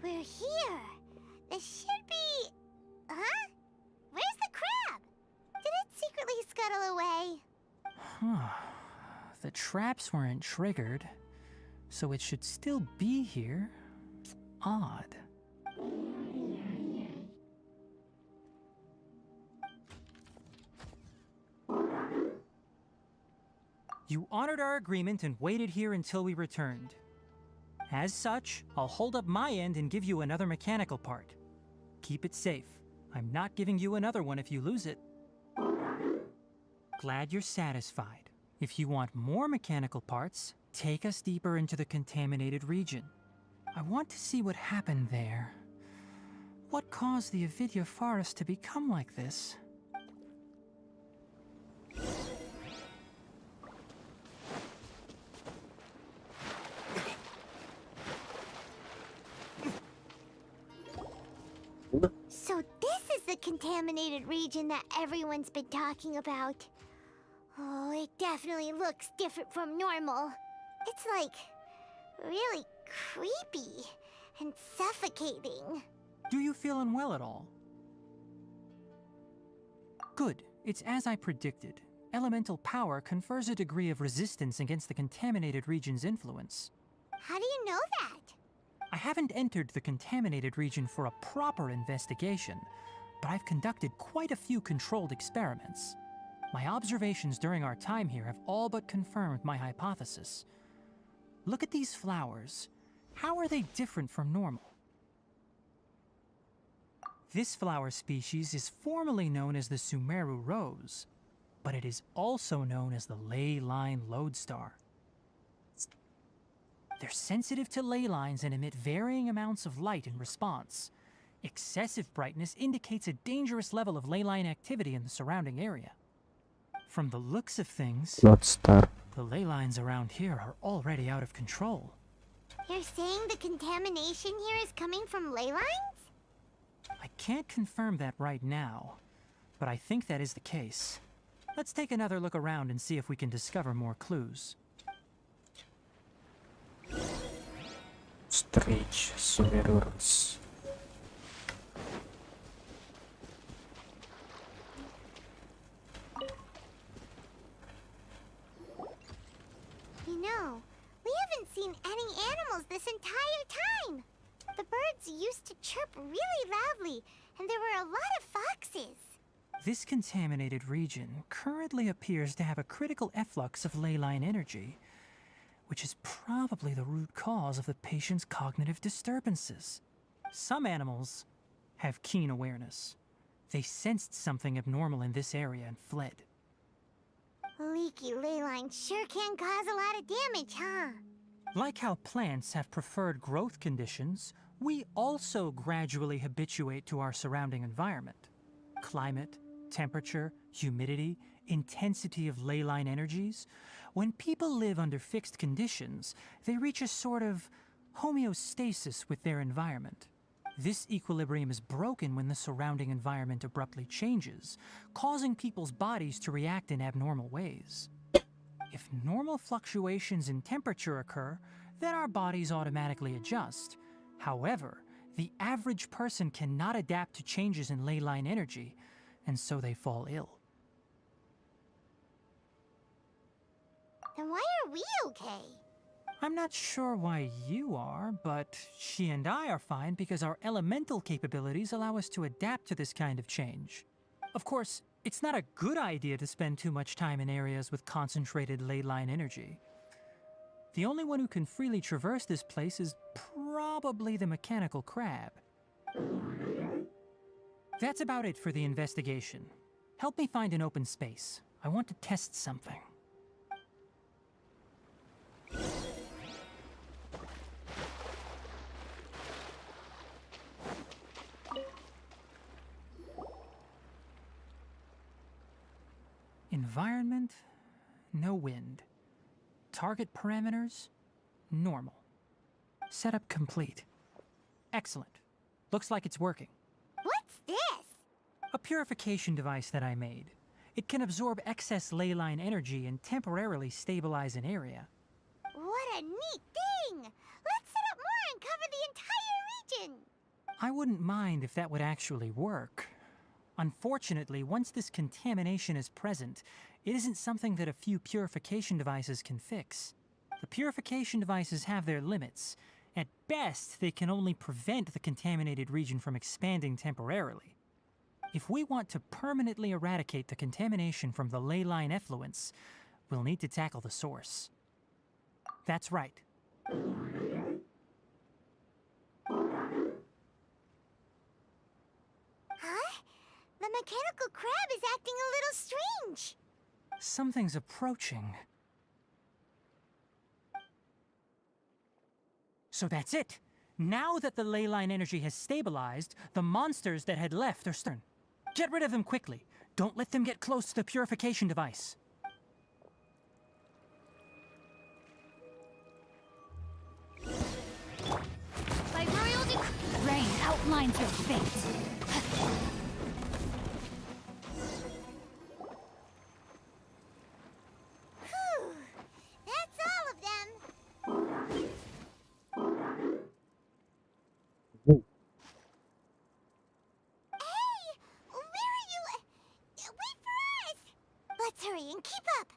We're here. This should be... Huh? Where's the crab? Did it secretly scuttle away? Huh. The traps weren't triggered, so it should still be here. Odd. You honored our agreement and waited here until we returned. As such, I'll hold up my end and give you another mechanical part. Keep it safe. I'm not giving you another one if you lose it. Glad you're satisfied. If you want more mechanical parts, take us deeper into the contaminated region. I want to see what happened there. What caused the Avidya forest to become like this? So this is the contaminated region that everyone's been talking about. Oh, it definitely looks different from normal. It's like really creepy and suffocating. Do you feel unwell at all? Good. It's as I predicted. Elemental power confers a degree of resistance against the contaminated region's influence. How do you know that? I haven't entered the contaminated region for a proper investigation, but I've conducted quite a few controlled experiments. My observations during our time here have all but confirmed my hypothesis. Look at these flowers. How are they different from normal? This flower species is formally known as the Sumeru rose, but it is also known as the ley line lodestar. They're sensitive to ley lines and emit varying amounts of light in response. Excessive brightness indicates a dangerous level of ley line activity in the surrounding area. From the looks of things, Lodestar. the ley lines around here are already out of control. You're saying the contamination here is coming from ley lines? I can't confirm that right now, but I think that is the case. Let's take another look around and see if we can discover more clues. Strange Sumerus. You know, we haven't seen any animals this entire time. The birds used to chirp really loudly, and there were a lot of foxes. This contaminated region currently appears to have a critical efflux of ley line energy, which is probably the root cause of the patient's cognitive disturbances. Some animals have keen awareness. They sensed something abnormal in this area and fled. Leaky ley lines sure can cause a lot of damage, huh? Like how plants have preferred growth conditions, we also gradually habituate to our surrounding environment. Climate, temperature, humidity, intensity of ley line energies. When people live under fixed conditions, they reach a sort of homeostasis with their environment. This equilibrium is broken when the surrounding environment abruptly changes, causing people's bodies to react in abnormal ways. If normal fluctuations in temperature occur, then our bodies automatically adjust. However, the average person cannot adapt to changes in ley line energy, and so they fall ill. Then why are we okay? I'm not sure why you are, but she and I are fine because our elemental capabilities allow us to adapt to this kind of change. Of course, it's not a good idea to spend too much time in areas with concentrated ley line energy. The only one who can freely traverse this place is probably the mechanical crab. That's about it for the investigation. Help me find an open space. I want to test something. Environment, no wind. Target parameters, normal. Setup complete. Excellent. Looks like it's working. What's this? A purification device that I made. It can absorb excess ley line energy and temporarily stabilize an area. What a neat thing! Let's set up more and cover the entire region! I wouldn't mind if that would actually work. Unfortunately, once this contamination is present, it isn't something that a few purification devices can fix. The purification devices have their limits. At best, they can only prevent the contaminated region from expanding temporarily. If we want to permanently eradicate the contamination from the ley line effluents, we'll need to tackle the source. That's right. Huh? The mechanical crab is acting a little strange. Something's approaching. So that's it. Now that the ley line energy has stabilized, the monsters that had left are stern. Get rid of them quickly. Don't let them get close to the purification device. By royal decree, rain outlines your fate. Whew. That's all of them. Hey! Where are you? Wait for us! Let's hurry and keep up.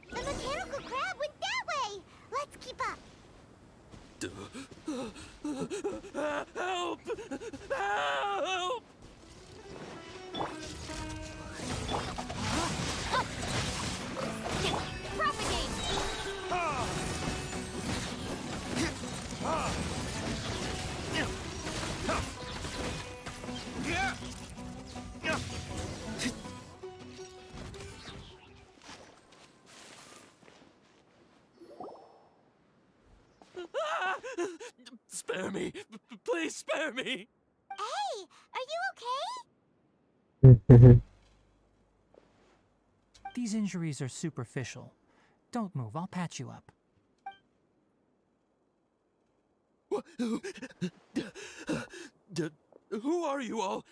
The mechanical crab went that way! Let's keep up! Help! Help! Propagate! Spare me! Please spare me! Hey, are you okay? These injuries are superficial. Don't move, I'll patch you up. Who are you all?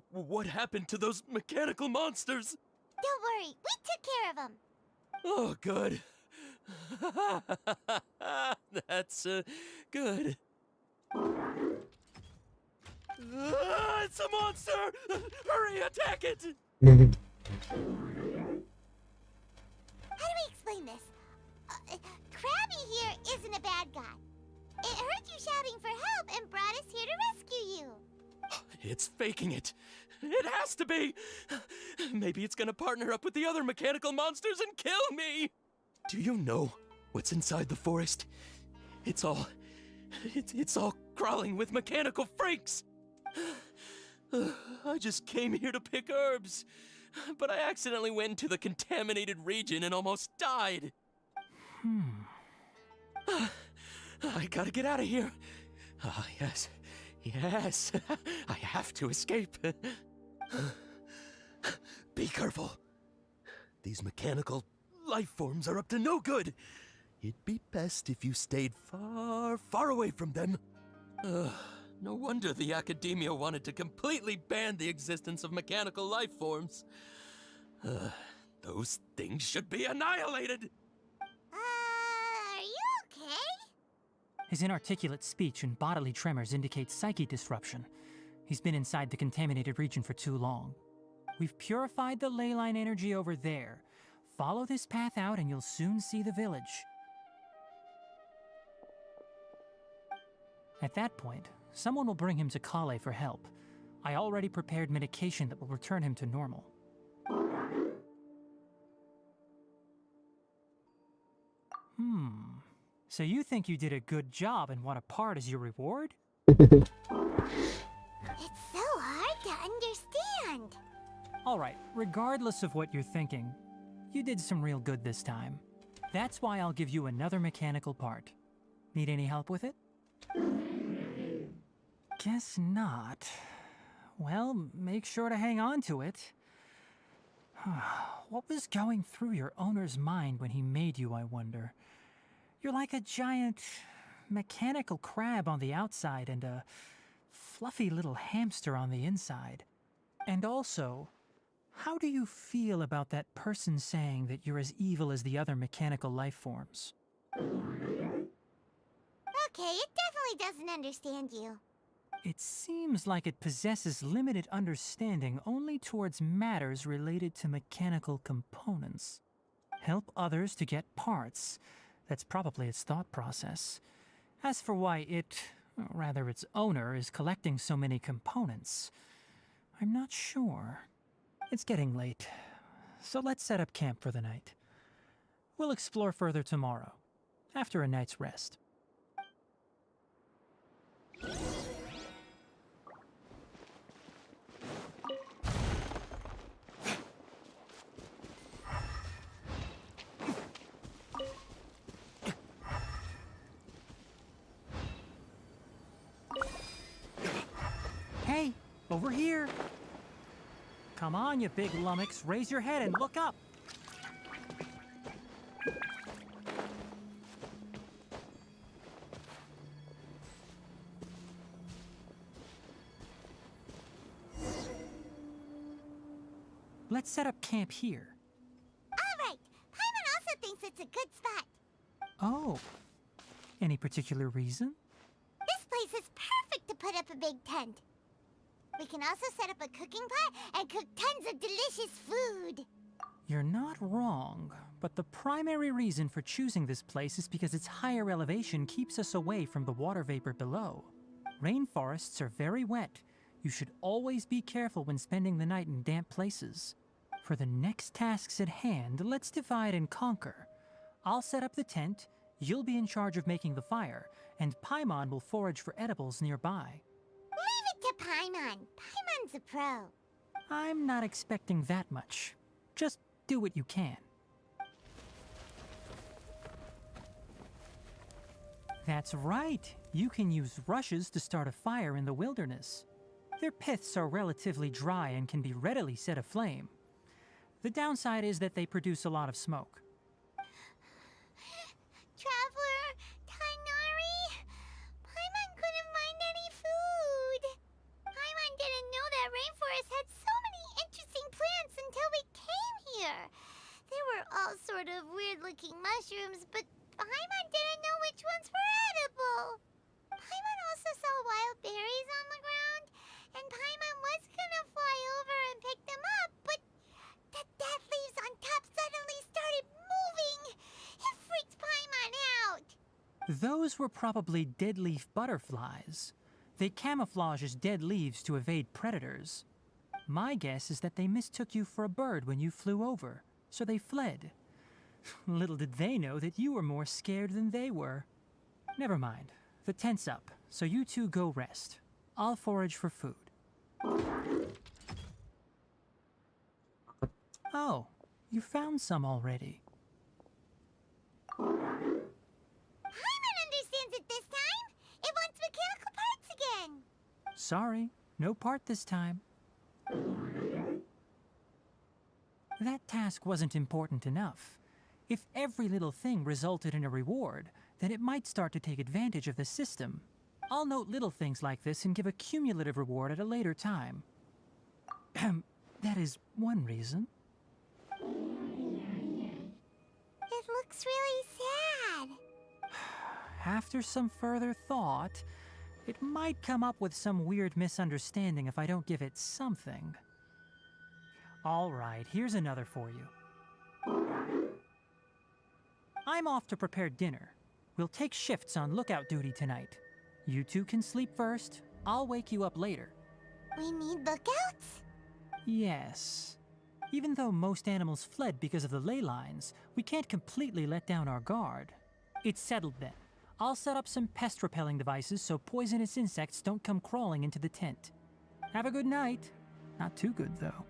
What happened to those mechanical monsters? Don't worry, we took care of them. Oh, good. That's good. It's a monster! Hurry, attack it! How do we explain this? Krabby here isn't a bad guy. It heard you shouting for help and brought us here to rescue you. It's faking it. It has to be. Maybe it's gonna partner up with the other mechanical monsters and kill me. Do you know what's inside the forest? It's all crawling with mechanical freaks. I just came here to pick herbs, but I accidentally went into the contaminated region and almost died. I gotta get out of here. Ah, yes. Yes. I have to escape. Be careful. These mechanical life forms are up to no good. It'd be best if you stayed far, far away from them. No wonder the academia wanted to completely ban the existence of mechanical life forms. Those things should be annihilated. Are you okay? His inarticulate speech and bodily tremors indicate psyche disruption. He's been inside the contaminated region for too long. We've purified the ley line energy over there. Follow this path out and you'll soon see the village. At that point, someone will bring him to Kale for help. I already prepared medication that will return him to normal. So you think you did a good job and want a part as your reward? It's so hard to understand. Alright, regardless of what you're thinking, you did some real good this time. That's why I'll give you another mechanical part. Need any help with it? Guess not. Well, make sure to hang on to it. What was going through your owner's mind when he made you, I wonder? You're like a giant mechanical crab on the outside and a fluffy little hamster on the inside. And also, how do you feel about that person saying that you're as evil as the other mechanical life forms? Okay, it definitely doesn't understand you. It seems like it possesses limited understanding only towards matters related to mechanical components. Help others to get parts. That's probably its thought process. As for why it, or rather its owner, is collecting so many components, I'm not sure. It's getting late, so let's set up camp for the night. We'll explore further tomorrow, after a night's rest. Hey, over here! Come on, you big lummox, raise your head and look up! Let's set up camp here. Alright, Paimon also thinks it's a good spot. Oh, any particular reason? This place is perfect to put up a big tent. We can also set up a cooking pot and cook tons of delicious food. You're not wrong, but the primary reason for choosing this place is because its higher elevation keeps us away from the water vapor below. Rainforests are very wet. You should always be careful when spending the night in damp places. For the next tasks at hand, let's divide and conquer. I'll set up the tent, you'll be in charge of making the fire, and Paimon will forage for edibles nearby. Leave it to Paimon. Paimon's a pro. I'm not expecting that much. Just do what you can. That's right. You can use rushes to start a fire in the wilderness. Their piths are relatively dry and can be readily set aflame. The downside is that they produce a lot of smoke. Traveler, Tainari, Paimon couldn't find any food. Paimon didn't know that rainforest had so many interesting plants until we came here. There were all sort of weird-looking mushrooms, but Paimon didn't know which ones were edible. Paimon also saw wild berries on the ground, and Paimon was gonna fly over and pick them up, but the dead leaves on top suddenly started moving. It freaked Paimon out. Those were probably dead leaf butterflies. They camouflage as dead leaves to evade predators. My guess is that they mistook you for a bird when you flew over, so they fled. Little did they know that you were more scared than they were. Never mind. The tent's up, so you two go rest. I'll forage for food. Oh, you found some already. Paimon understands it this time. It wants mechanical parts again. Sorry, no part this time. That task wasn't important enough. If every little thing resulted in a reward, then it might start to take advantage of the system. I'll note little things like this and give a cumulative reward at a later time. That is one reason. It looks really sad. After some further thought, it might come up with some weird misunderstanding if I don't give it something. All right, here's another for you. I'm off to prepare dinner. We'll take shifts on lookout duty tonight. You two can sleep first. I'll wake you up later. We need lookouts? Yes. Even though most animals fled because of the ley lines, we can't completely let down our guard. It's settled then. I'll set up some pest repelling devices so poisonous insects don't come crawling into the tent. Have a good night. Not too good, though.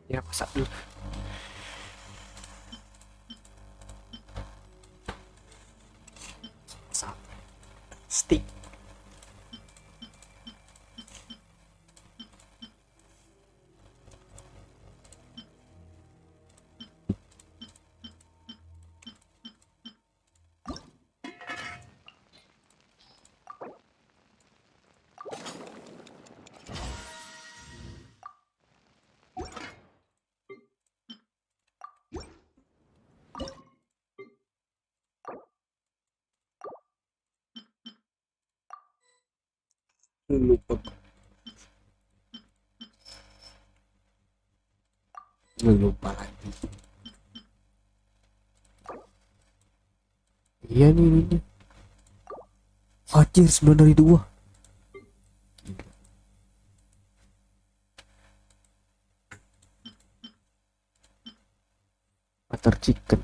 Ya, masak dulu. Masak. Stick. Lupa. Lupa lagi. Iya nih ini. Anjir 9 dari 2. Butter chicken.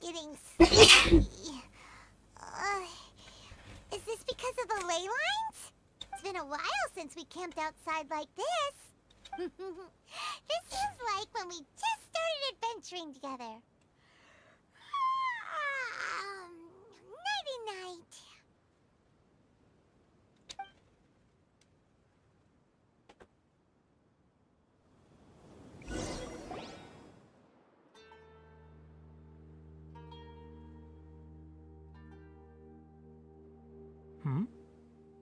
Getting sleepy. Is this because of the ley lines? It's been a while since we camped outside like this. This is like when we just started adventuring together. Nighty-night.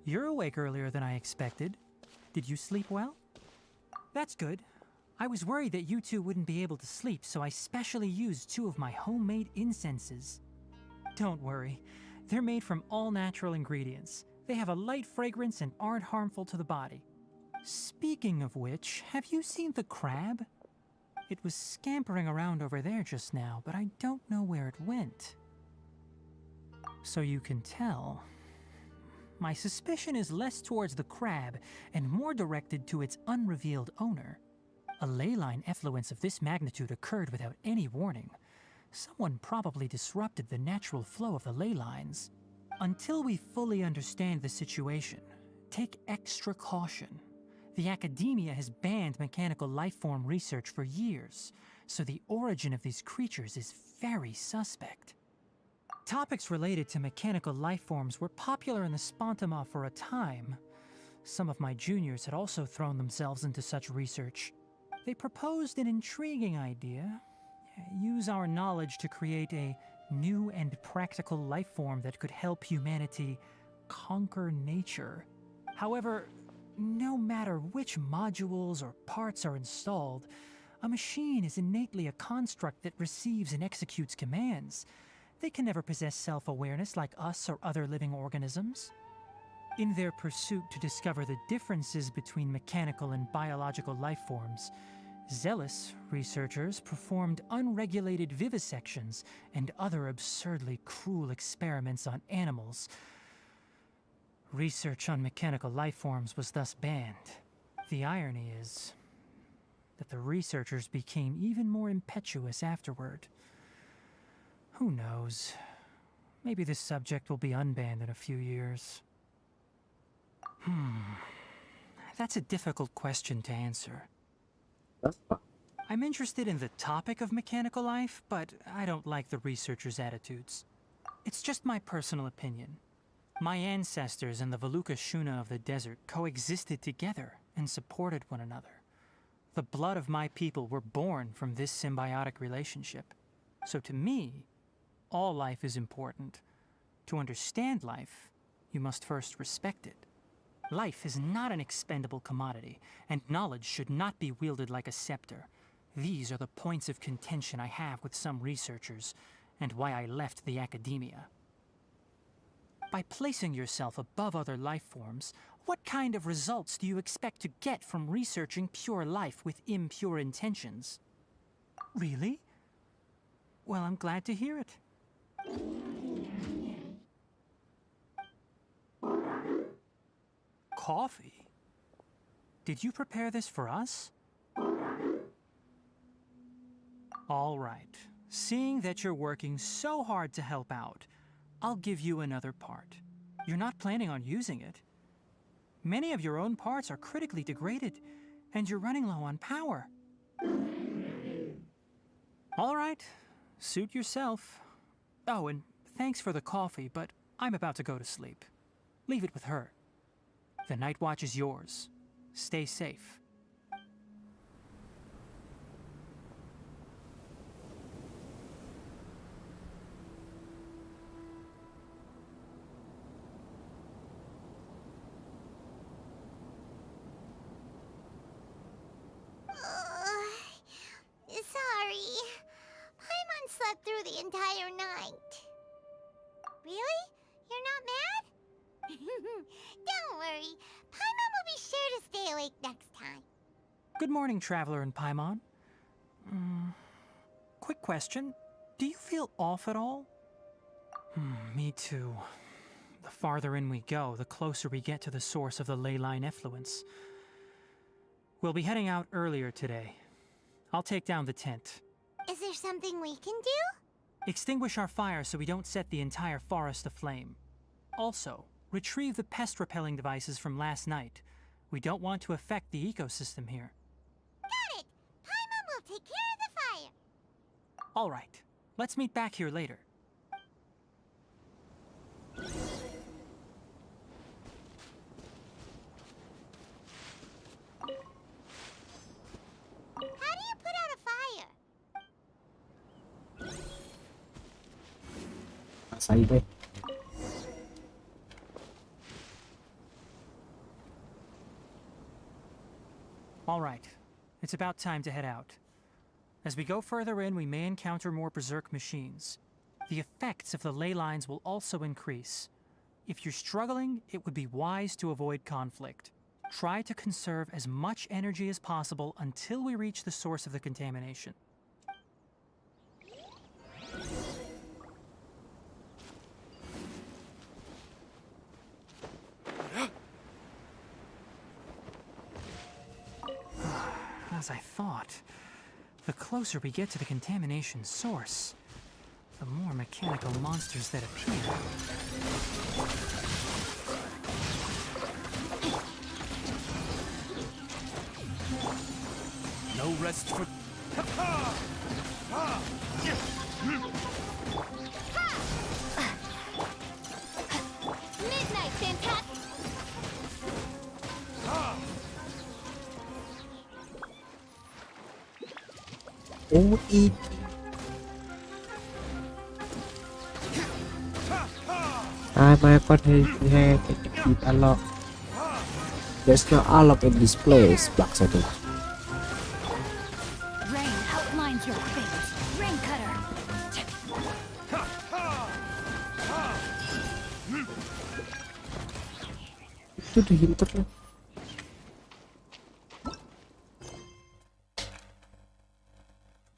You're awake earlier than I expected. Did you sleep well? That's good. I was worried that you two wouldn't be able to sleep, so I specially used 2 of my homemade incenses. Don't worry. They're made from all natural ingredients. They have a light fragrance and aren't harmful to the body. Speaking of which, have you seen the crab? It was scampering around over there just now, but I don't know where it went. So you can tell. My suspicion is less towards the crab and more directed to its unrevealed owner. A ley line effluence of this magnitude occurred without any warning. Someone probably disrupted the natural flow of the ley lines. Until we fully understand the situation, take extra caution. The academia has banned mechanical lifeform research for years, so the origin of these creatures is very suspect. Topics related to mechanical lifeforms were popular in the Spontama for a time. Some of my juniors had also thrown themselves into such research. They proposed an intriguing idea. Use our knowledge to create a new and practical lifeform that could help humanity conquer nature. However, no matter which modules or parts are installed, a machine is innately a construct that receives and executes commands. They can never possess self-awareness like us or other living organisms. In their pursuit to discover the differences between mechanical and biological lifeforms, zealous researchers performed unregulated vivisections and other absurdly cruel experiments on animals. Research on mechanical lifeforms was thus banned. The irony is that the researchers became even more impetuous afterward. Who knows? Maybe this subject will be unbanned in a few years. That's a difficult question to answer. I'm interested in the topic of mechanical life, but I don't like the researchers' attitudes. It's just my personal opinion. My ancestors and the Valuka Shuna of the desert coexisted together and supported one another. The blood of my people were born from this symbiotic relationship. So to me, all life is important. To understand life, you must first respect it. Life is not an expendable commodity, and knowledge should not be wielded like a scepter. These are the points of contention I have with some researchers, and why I left the academia. By placing yourself above other life forms, what kind of results do you expect to get from researching pure life with impure intentions? Really? Well, I'm glad to hear it. Coffee? Did you prepare this for us? All right. Seeing that you're working so hard to help out, I'll give you another part. You're not planning on using it. Many of your own parts are critically degraded, and you're running low on power. All right. Suit yourself. Oh, and thanks for the coffee, but I'm about to go to sleep. Leave it with her. The night watch is yours. Stay safe. Sorry. Paimon slept through the entire night. Really? You're not mad? Don't worry. Paimon will be sure to stay awake next time. Good morning, Traveler and Paimon. Quick question. Do you feel off at all? Me too. The farther in we go, the closer we get to the source of the ley line effluence. We'll be heading out earlier today. I'll take down the tent. Is there something we can do? Extinguish our fire so we don't set the entire forest aflame. Also, retrieve the pest-repelling devices from last night. We don't want to affect the ecosystem here. Got it! Paimon will take care of the fire. All right. Let's meet back here later. How do you put out a fire? Say deh. All right. It's about time to head out. As we go further in, we may encounter more berserk machines. The effects of the ley lines will also increase. If you're struggling, it would be wise to avoid conflict. Try to conserve as much energy as possible until we reach the source of the contamination. As I thought, the closer we get to the contamination source, the more mechanical monsters that appear. No rest for... Midnight, fantastic! Oh, it. My god has keep unlock. There's no unlock in this place. Black satu. Rain outlines your fate. Rain cutter. Itu di hinter.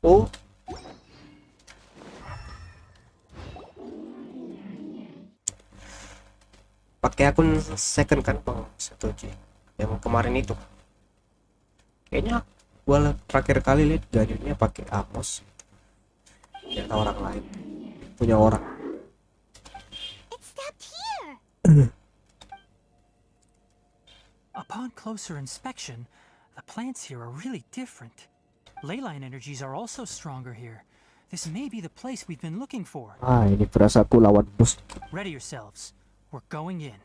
Oh. Pakai akun second kan bang, satu yang kemarin itu. Kayaknya gua terakhir kali lihat gadgetnya pakai Amos. Ya orang lain punya orang. It stopped here. Upon closer inspection, the plants here are really different. Leyline energies are also stronger here. This may be the place we've been looking for. Ah, ini perasaanku lawan bos. Ready yourselves. We're going in.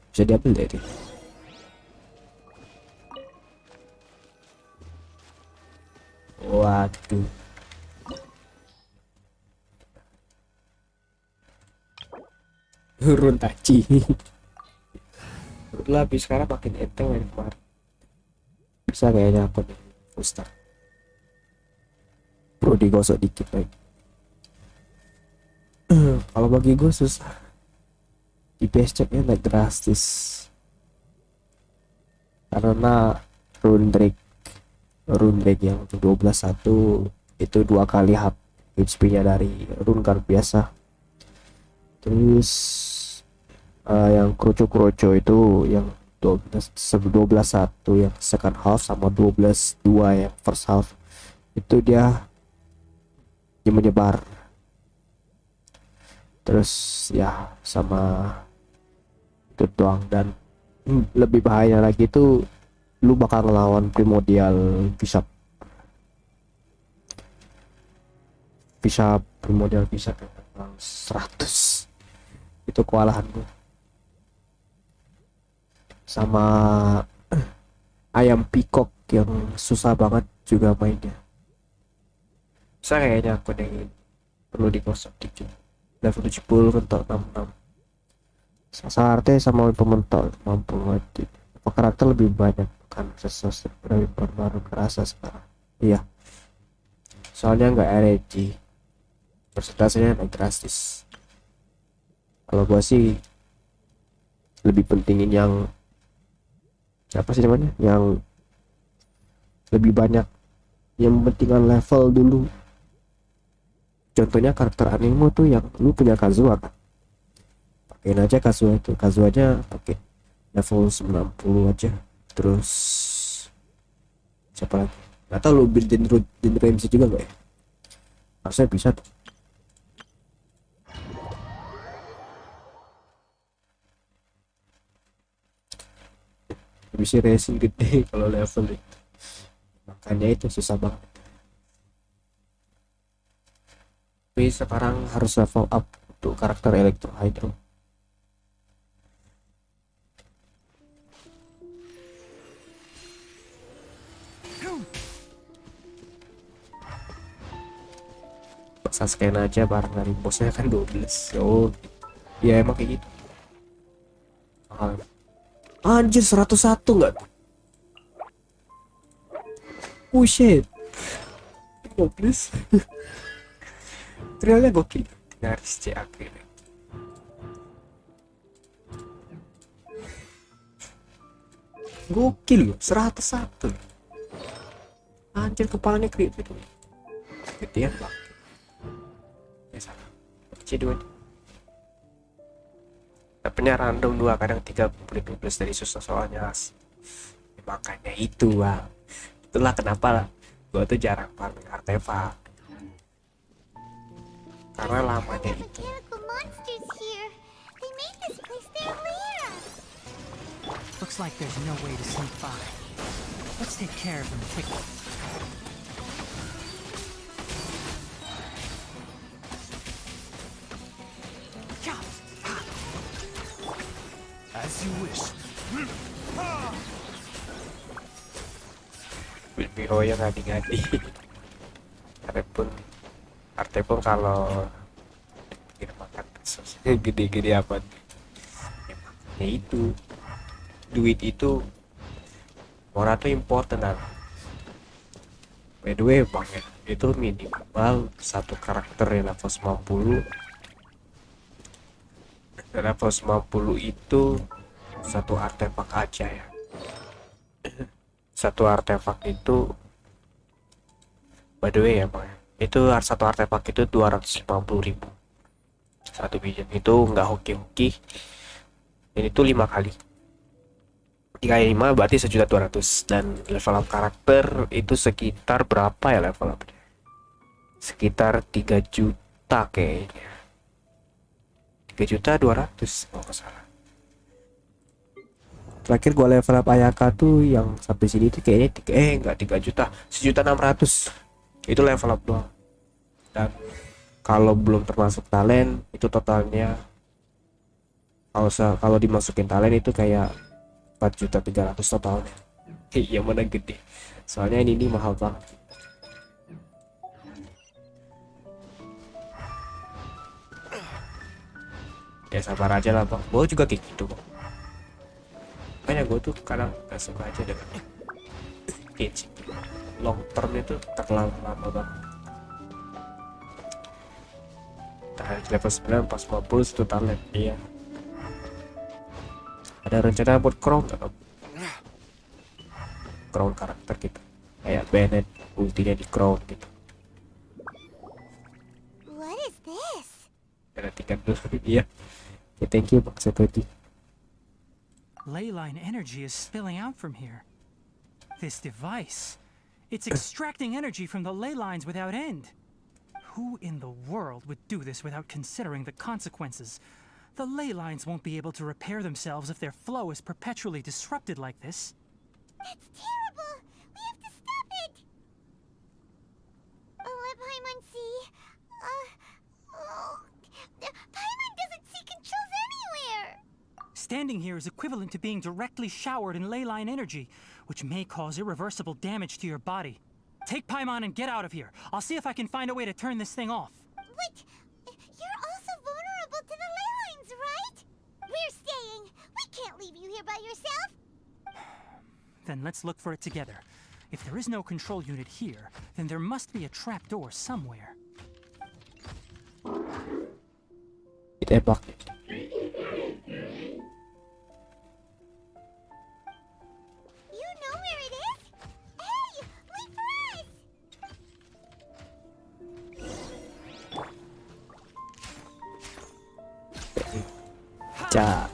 Bisa diambil dari. Waduh. Turun taci. Lebih sekarang makin enteng dari kemarin. Bisa kayaknya aku nih. Ustaz. Perlu digosok dikit lagi. Kalau bagi gue susah. IPS checknya naik drastis. Karena rune rate yang 12.1 itu 2 kali HP-nya dari rune card biasa. Terus yang kroco itu yang 12 1 yang second half sama 12 2 yang first half itu dia menyebar. Terus ya sama itu doang. Dan lebih bahaya lagi tuh lu bakal ngelawan primordial bisa primordial bisa 100 itu kewalahan gue. Sama ayam peacock yang susah banget juga mainnya. Saya kayaknya aku nih perlu dikosong dikit. Level 70 mentok 66. Sasarte sama pementok mampu mati. Karakter lebih banyak kan sesuatu dari baru kerasa sekarang. Iya. Soalnya nggak RNG. Persentasenya naik drastis. Kalau gua sih lebih pentingin yang apa sih namanya? Yang lebih banyak yang pentingan level dulu. Contohnya karakter anime tuh yang lu punya Kazuha kan. Pakein aja Kazuha itu. Kazuhanya pakai level 90 aja. Terus siapa lagi? Gak tau lu buildin MC juga gak ya? Harusnya bisa tuh. Bisa racing gede kalau level itu. Makanya itu susah banget. Tapi sekarang harus level up untuk karakter Electro Hydro. Sasuke aja bareng dari bosnya kan 12. Oh ya emang kayak gitu. Anjir 101 enggak? Oh shit. 12. Trialnya gokil. Garis C akhirnya. Gokil loh 101. Anjir kepalanya creepy tuh. Gedean banget. C2 dapetnya random 2 kadang 3 12 dari susah soalnya. Makanya itu bang, itulah kenapa gua tuh jarang farming artefak karena lamanya itu. Looks like there's no way to sneak by. Let's take care of them quickly. As you wish. Biro yang ngadi-ngadi. Artepun kalau kita makan gede-gede apa? Ya itu duit itu orang tuh important kan. By the way bang ya, itu minimal satu karakter yang level 90. Level 90 itu satu artefak aja ya. Satu artefak itu by the way ya bang, itu satu artefak itu 250.000 satu biji. Itu nggak hoki-hoki. Dan itu 5 kali 3 5 berarti 1.200.000. Dan level up karakter itu sekitar berapa ya level up? Sekitar 3 juta kayaknya. 3.200.000 kalau nggak salah. Terakhir gua level up Ayaka tuh yang sampai sini tuh kayaknya enggak 3 juta, 1.600.000. Itu level up doang. Dan kalau belum termasuk talent itu totalnya kalau dimasukin talent itu kayak 4.300.000 totalnya. Iya mana gede. Soalnya ini mahal banget. Ya sabar aja lah bang, gue juga kayak gitu bang. Makanya gue tuh kadang gak suka aja dengan Genshin. Long term itu terlalu lama banget. Level 9 pas 50 itu talent. Iya. Ada rencana buat crown gak? Crown karakter gitu kayak Bennett ultinya di crown gitu. is this? Perhatikan dulu. Iya. Okay, thank you Bang Seperti. Ley line energy is spilling out from here. This device, it's extracting energy from the ley lines without end. Who in the world would do this without considering the consequences? The ley lines won't be able to repair themselves if their flow is perpetually disrupted like this. That's terrible! We have to stop it! Let Paimon see. Paimon doesn't see controls anywhere! Standing here is equivalent to being directly showered in ley line energy, which may cause irreversible damage to your body. Take Paimon and get out of here. I'll see if I can find a way to turn this thing off. Wait! You're also vulnerable to the ley lines, right? We're staying! We can't leave you here by yourself! Then let's look for it together. If there is no control unit here, then there must be a trapdoor somewhere. Ditembak. You know where it is? Hey! Wait for us! Ja.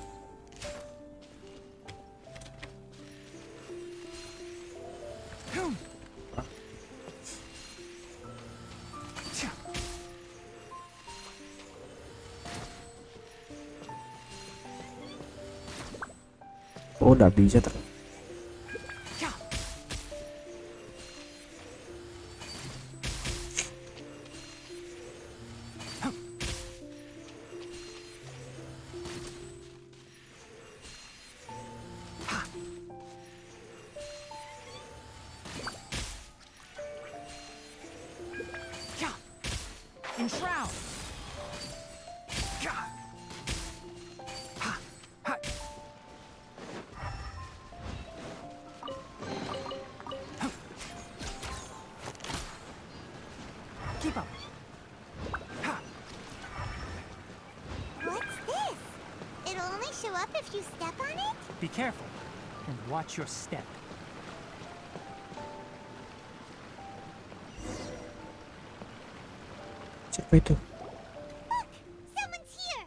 Oh, udah bisa ternyata. Enshroud! Keep up. What's this? It'll only show up if you step on it? Be careful and watch your step. Siapa itu? Look! Someone's here!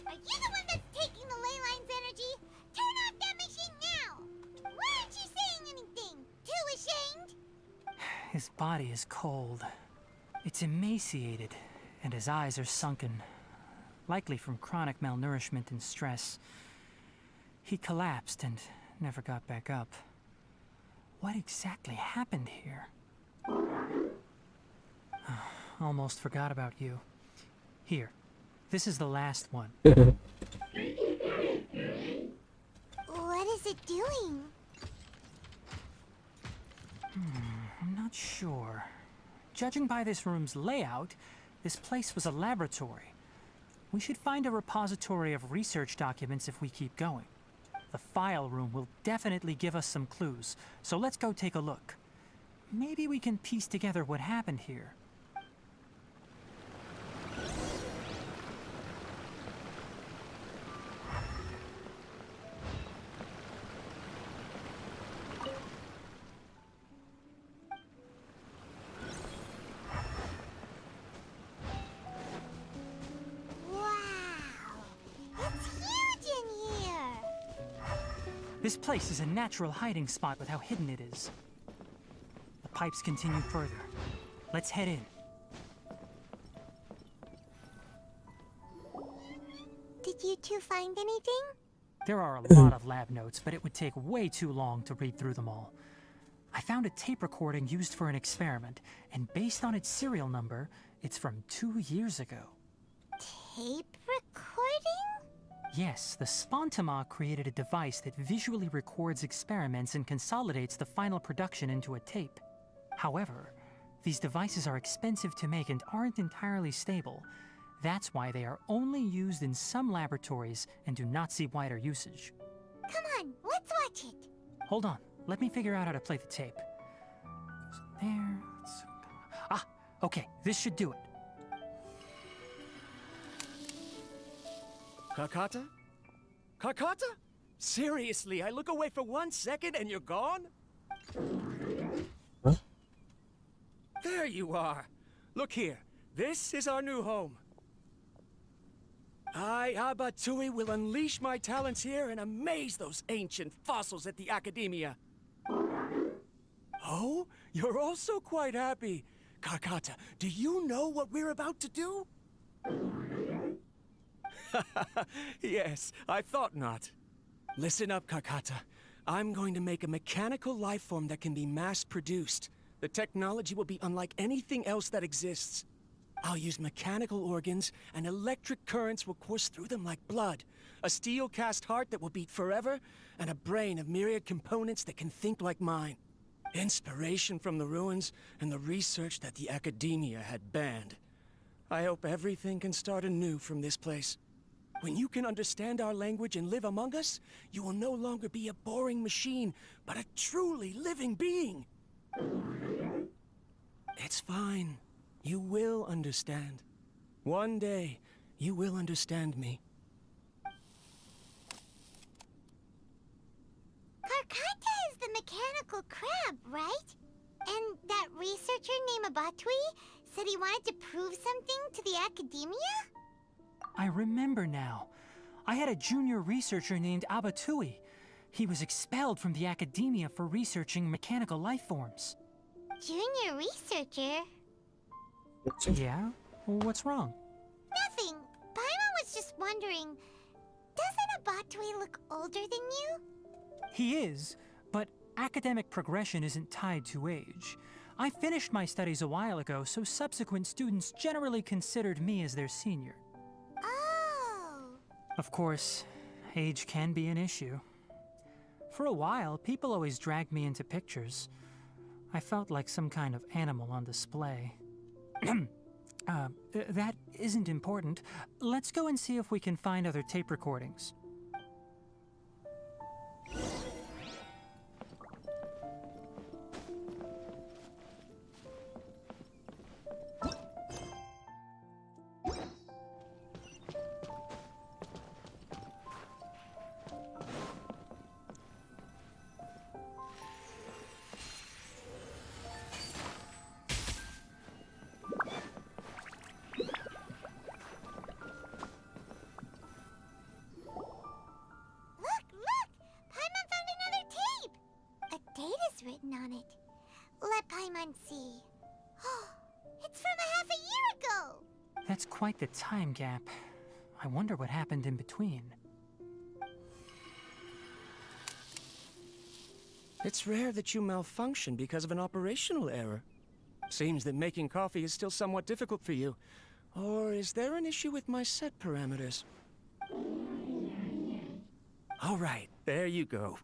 Are you the one that's taking the ley line's energy? Turn off that machine now! Why aren't you saying anything? Too ashamed? His body is cold. It's emaciated, and his eyes are sunken, likely from chronic malnourishment and stress. He collapsed and never got back up. What exactly happened here? Almost forgot about you. Here, this is the last one. What is it doing? I'm not sure. Judging by this room's layout, this place was a laboratory. We should find a repository of research documents if we keep going. The file room will definitely give us some clues, so let's go take a look. Maybe we can piece together what happened here. This place is a natural hiding spot with how hidden it is. The pipes continue further. Let's head in. Did you two find anything? There are a lot of lab notes, but it would take way too long to read through them all. I found a tape recording used for an experiment, and based on its serial number, it's from 2 years ago. Tape recording? Yes, the Spontama created a device that visually records experiments and consolidates the final production into a tape. However, these devices are expensive to make and aren't entirely stable. That's why they are only used in some laboratories and do not see wider usage. Come on, let's watch it. Hold on, let me figure out how to play the tape. Goes in there. Ah, okay, this should do it. Kakata? Kakata? Seriously, I look away for 1 second and you're gone? Huh? There you are. Look here. This is our new home. I, Abatui, will unleash my talents here and amaze those ancient fossils at the Academia. Oh, you're also quite happy. Karkata, do you know what we're about to do? Yes, I thought not. Listen up, Karkata. I'm going to make a mechanical life form that can be mass-produced. The technology will be unlike anything else that exists. I'll use mechanical organs, and electric currents will course through them like blood. A steel-cast heart that will beat forever, and a brain of myriad components that can think like mine. Inspiration from the ruins and the research that the Academia had banned. I hope everything can start anew from this place. When you can understand our language and live among us, you will no longer be a boring machine, but a truly living being. It's fine. You will understand. One day, you will understand me. Karkata is the mechanical crab, right? And that researcher named Abatui said he wanted to prove something to the Academia? I remember now. I had a junior researcher named Abatui. He was expelled from the Academia for researching mechanical life forms. Junior researcher? Yeah? Well, what's wrong? Nothing. Paimon was just wondering, doesn't Abatui look older than you? He is, but academic progression isn't tied to age. I finished my studies a while ago, so subsequent students generally considered me as their senior. Oh. Of course, age can be an issue. For a while, people always dragged me into pictures. I felt like some kind of animal on display. That isn't important. Let's go and see if we can find other tape recordings. Written on it. Let Paimon see. Oh, it's from a half a year ago! That's quite the time gap. I wonder what happened in between. It's rare that you malfunction because of an operational error. Seems that making coffee is still somewhat difficult for you. Or is there an issue with my set parameters? All right, there you go.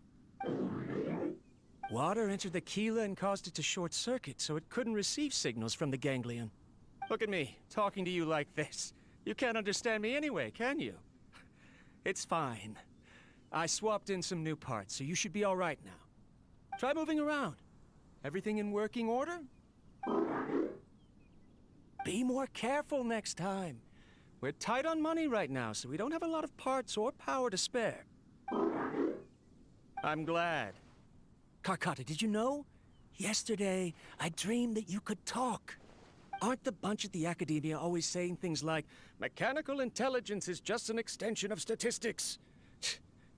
Water entered the Keela and caused it to short-circuit, so it couldn't receive signals from the ganglion. Look at me, talking to you like this. You can't understand me anyway, can you? It's fine. I swapped in some new parts, so you should be all right now. Try moving around. Everything in working order? Be more careful next time. We're tight on money right now, so we don't have a lot of parts or power to spare. I'm glad. Karkata, did you know? Yesterday, I dreamed that you could talk. Aren't the bunch at the Academia always saying things like, mechanical intelligence is just an extension of statistics?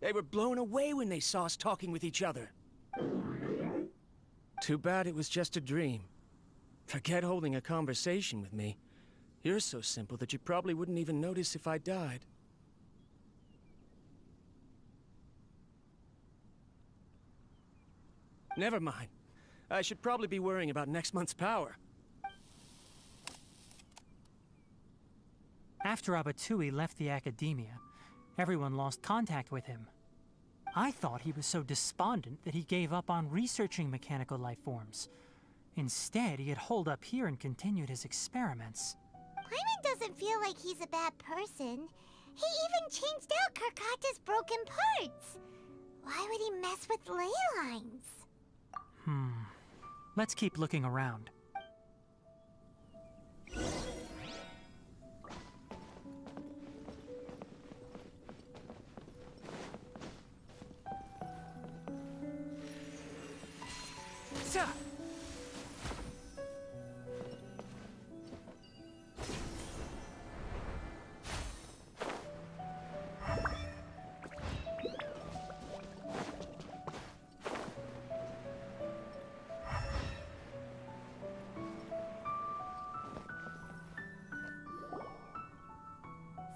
They were blown away when they saw us talking with each other. Too bad it was just a dream. Forget holding a conversation with me. You're so simple that you probably wouldn't even notice if I died. Never mind. I should probably be worrying about next month's power. After Abatui left the Academia, everyone lost contact with him. I thought he was so despondent that he gave up on researching mechanical life forms. Instead, he had holed up here and continued his experiments. Paimon doesn't feel like he's a bad person. He even changed out Karkata's broken parts. Why would he mess with ley lines? Let's keep looking around.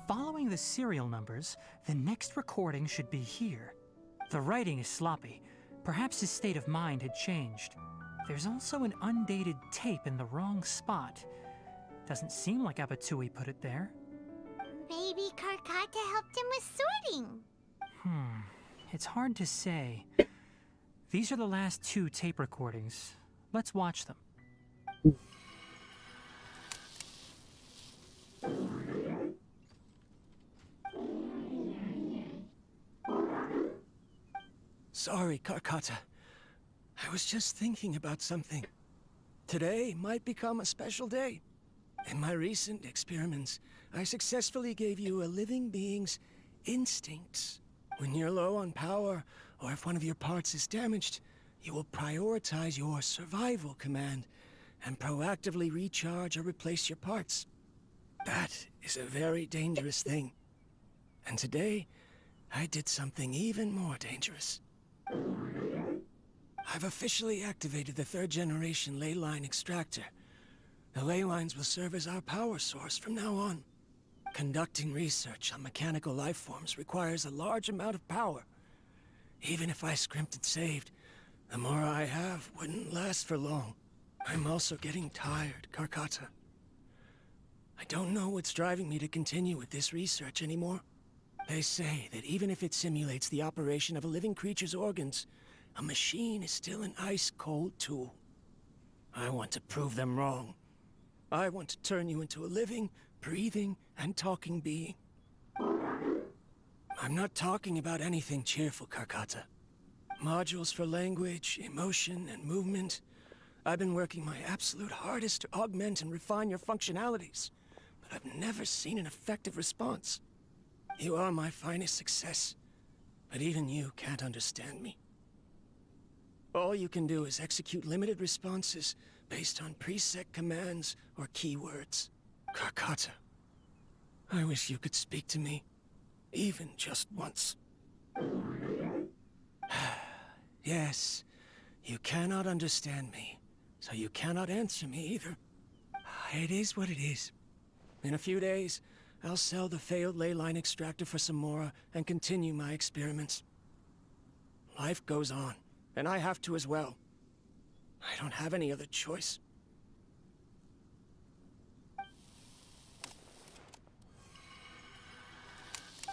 Following the serial numbers, the next recording should be here. The writing is sloppy. Perhaps his state of mind had changed. There's also an undated tape in the wrong spot. Doesn't seem like Abatui put it there. Maybe Karkata helped him with sorting. It's hard to say. These are the last 2 tape recordings. Let's watch them. Sorry, Karkata. I was just thinking about something. Today might become a special day. In my recent experiments, I successfully gave you a living being's instincts. When you're low on power, or if one of your parts is damaged, you will prioritize your survival command and proactively recharge or replace your parts. That is a very dangerous thing. And today, I did something even more dangerous. I've officially activated the 3rd generation ley line extractor. The ley lines will serve as our power source from now on. Conducting research on mechanical life forms requires a large amount of power. Even if I scrimped and saved, the more I have wouldn't last for long. I'm also getting tired, Karkata. I don't know what's driving me to continue with this research anymore. They say that even if it simulates the operation of a living creature's organs, a machine is still an ice-cold tool. I want to prove them wrong. I want to turn you into a living, breathing, and talking being. I'm not talking about anything cheerful, Karkata. Modules for language, emotion, and movement. I've been working my absolute hardest to augment and refine your functionalities, but I've never seen an effective response. You are my finest success, but even you can't understand me. All you can do is execute limited responses based on preset commands or keywords. Karkata, I wish you could speak to me, even just once. Yes, you cannot understand me, so you cannot answer me either. It is what it is. In a few days, I'll sell the failed ley line extractor for some more and continue my experiments. Life goes on, and I have to as well. I don't have any other choice.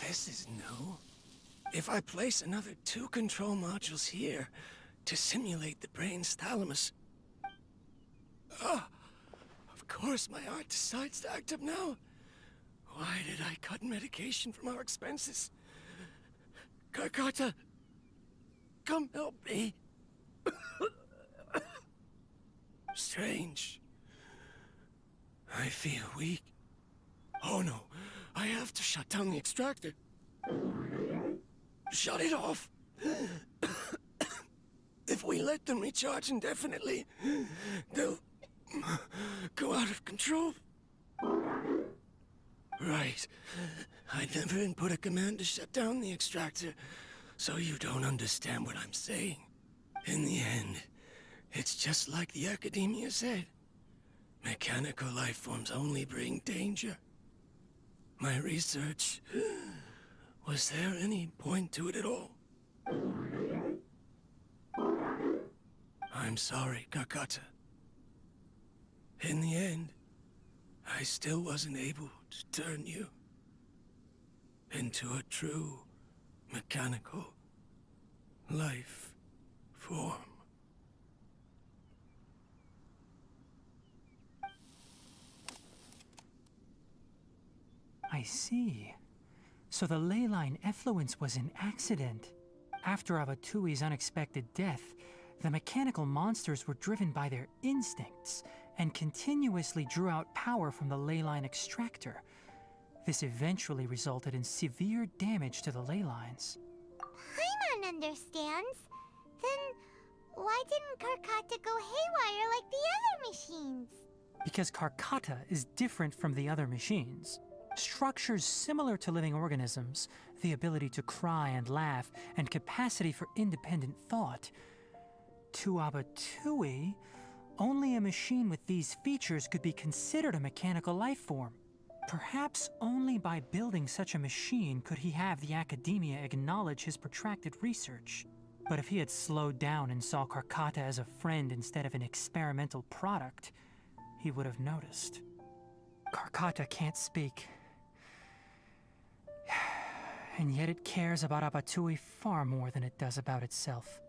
This is new. If I place another 2 control modules here to simulate the brain's thalamus... of course my heart decides to act up now. Why did I cut medication from our expenses? Karkata, come help me. Strange. I feel weak. Oh no, I have to shut down the extractor. Shut it off. If we let them recharge indefinitely, they'll go out of control. Right. I never input a command to shut down the extractor, so you don't understand what I'm saying. In the end, it's just like the academia said. Mechanical life forms only bring danger. My research... Was there any point to it at all? I'm sorry, Karkata. In the end, I still wasn't able to turn you into a true mechanical life form. I see. So the ley line effluence was an accident. After Avatui's unexpected death, the mechanical monsters were driven by their instincts and continuously drew out power from the ley line extractor. This eventually resulted in severe damage to the ley lines. Paimon understands. Then why didn't Karkata go haywire like the other machines? Because Karkata is different from the other machines. Structures similar to living organisms, the ability to cry and laugh, and capacity for independent thought. To Abatui, only a machine with these features could be considered a mechanical life form. Perhaps only by building such a machine could he have the academia acknowledge his protracted research. But if he had slowed down and saw Karkata as a friend instead of an experimental product, he would have noticed. Karkata can't speak. And yet it cares about Abatui far more than it does about itself.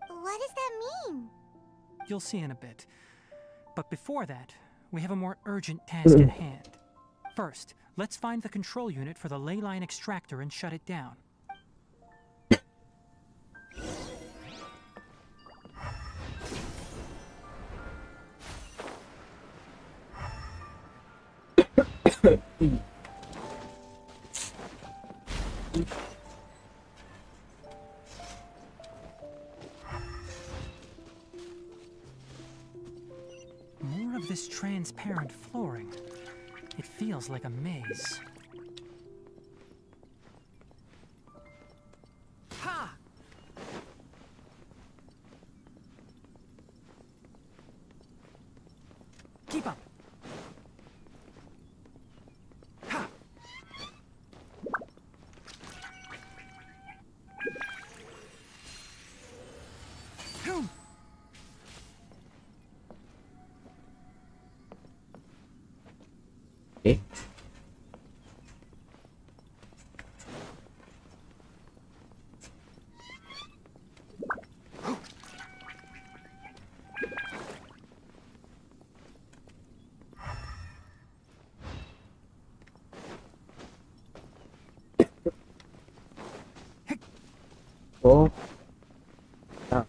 What does that mean? You'll see in a bit. But before that, we have a more urgent task at hand. First, let's find the control unit for the ley line extractor and shut it down. More of this transparent flooring. It feels like a maze. Ha! Keep up. Ha! Boom! Okay. Oh. Ah.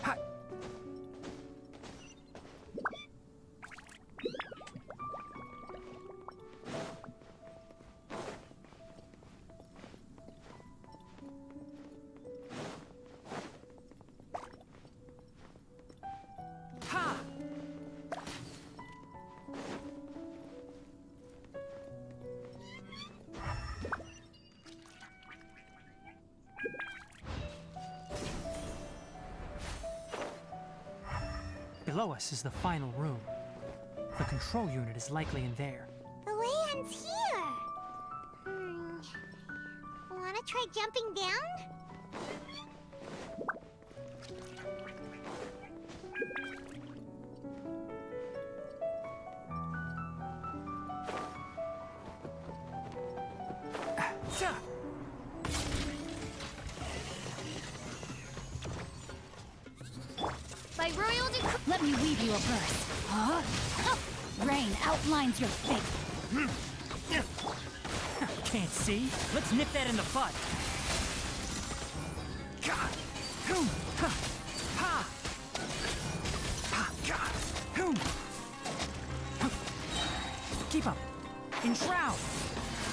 Ha! Ha! Below us is the final room. The control unit is likely in there. The way ends here. Wanna try jumping down? Cha! By royal decree. Let me weave you a verse. Huh? Rain outlines your fate. Can't see? Let's nip that in the bud. God! Hoom! Ha! Ha! Ha! God! Hoom! Ha. Keep up! Enshroud!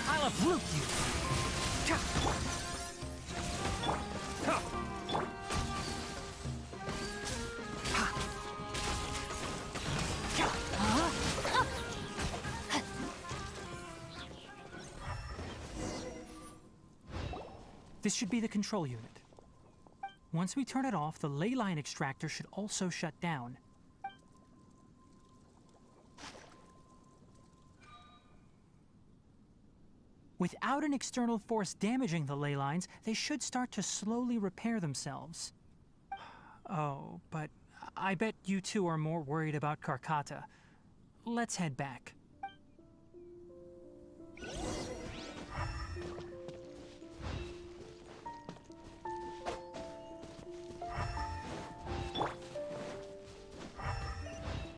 I'll uproot you! Ka. Ha. Ha. Ka. This should be the control unit. Once we turn it off, the ley line extractor should also shut down. Without an external force damaging the ley lines, they should start to slowly repair themselves. Oh, but I bet you two are more worried about Karkata. Let's head back.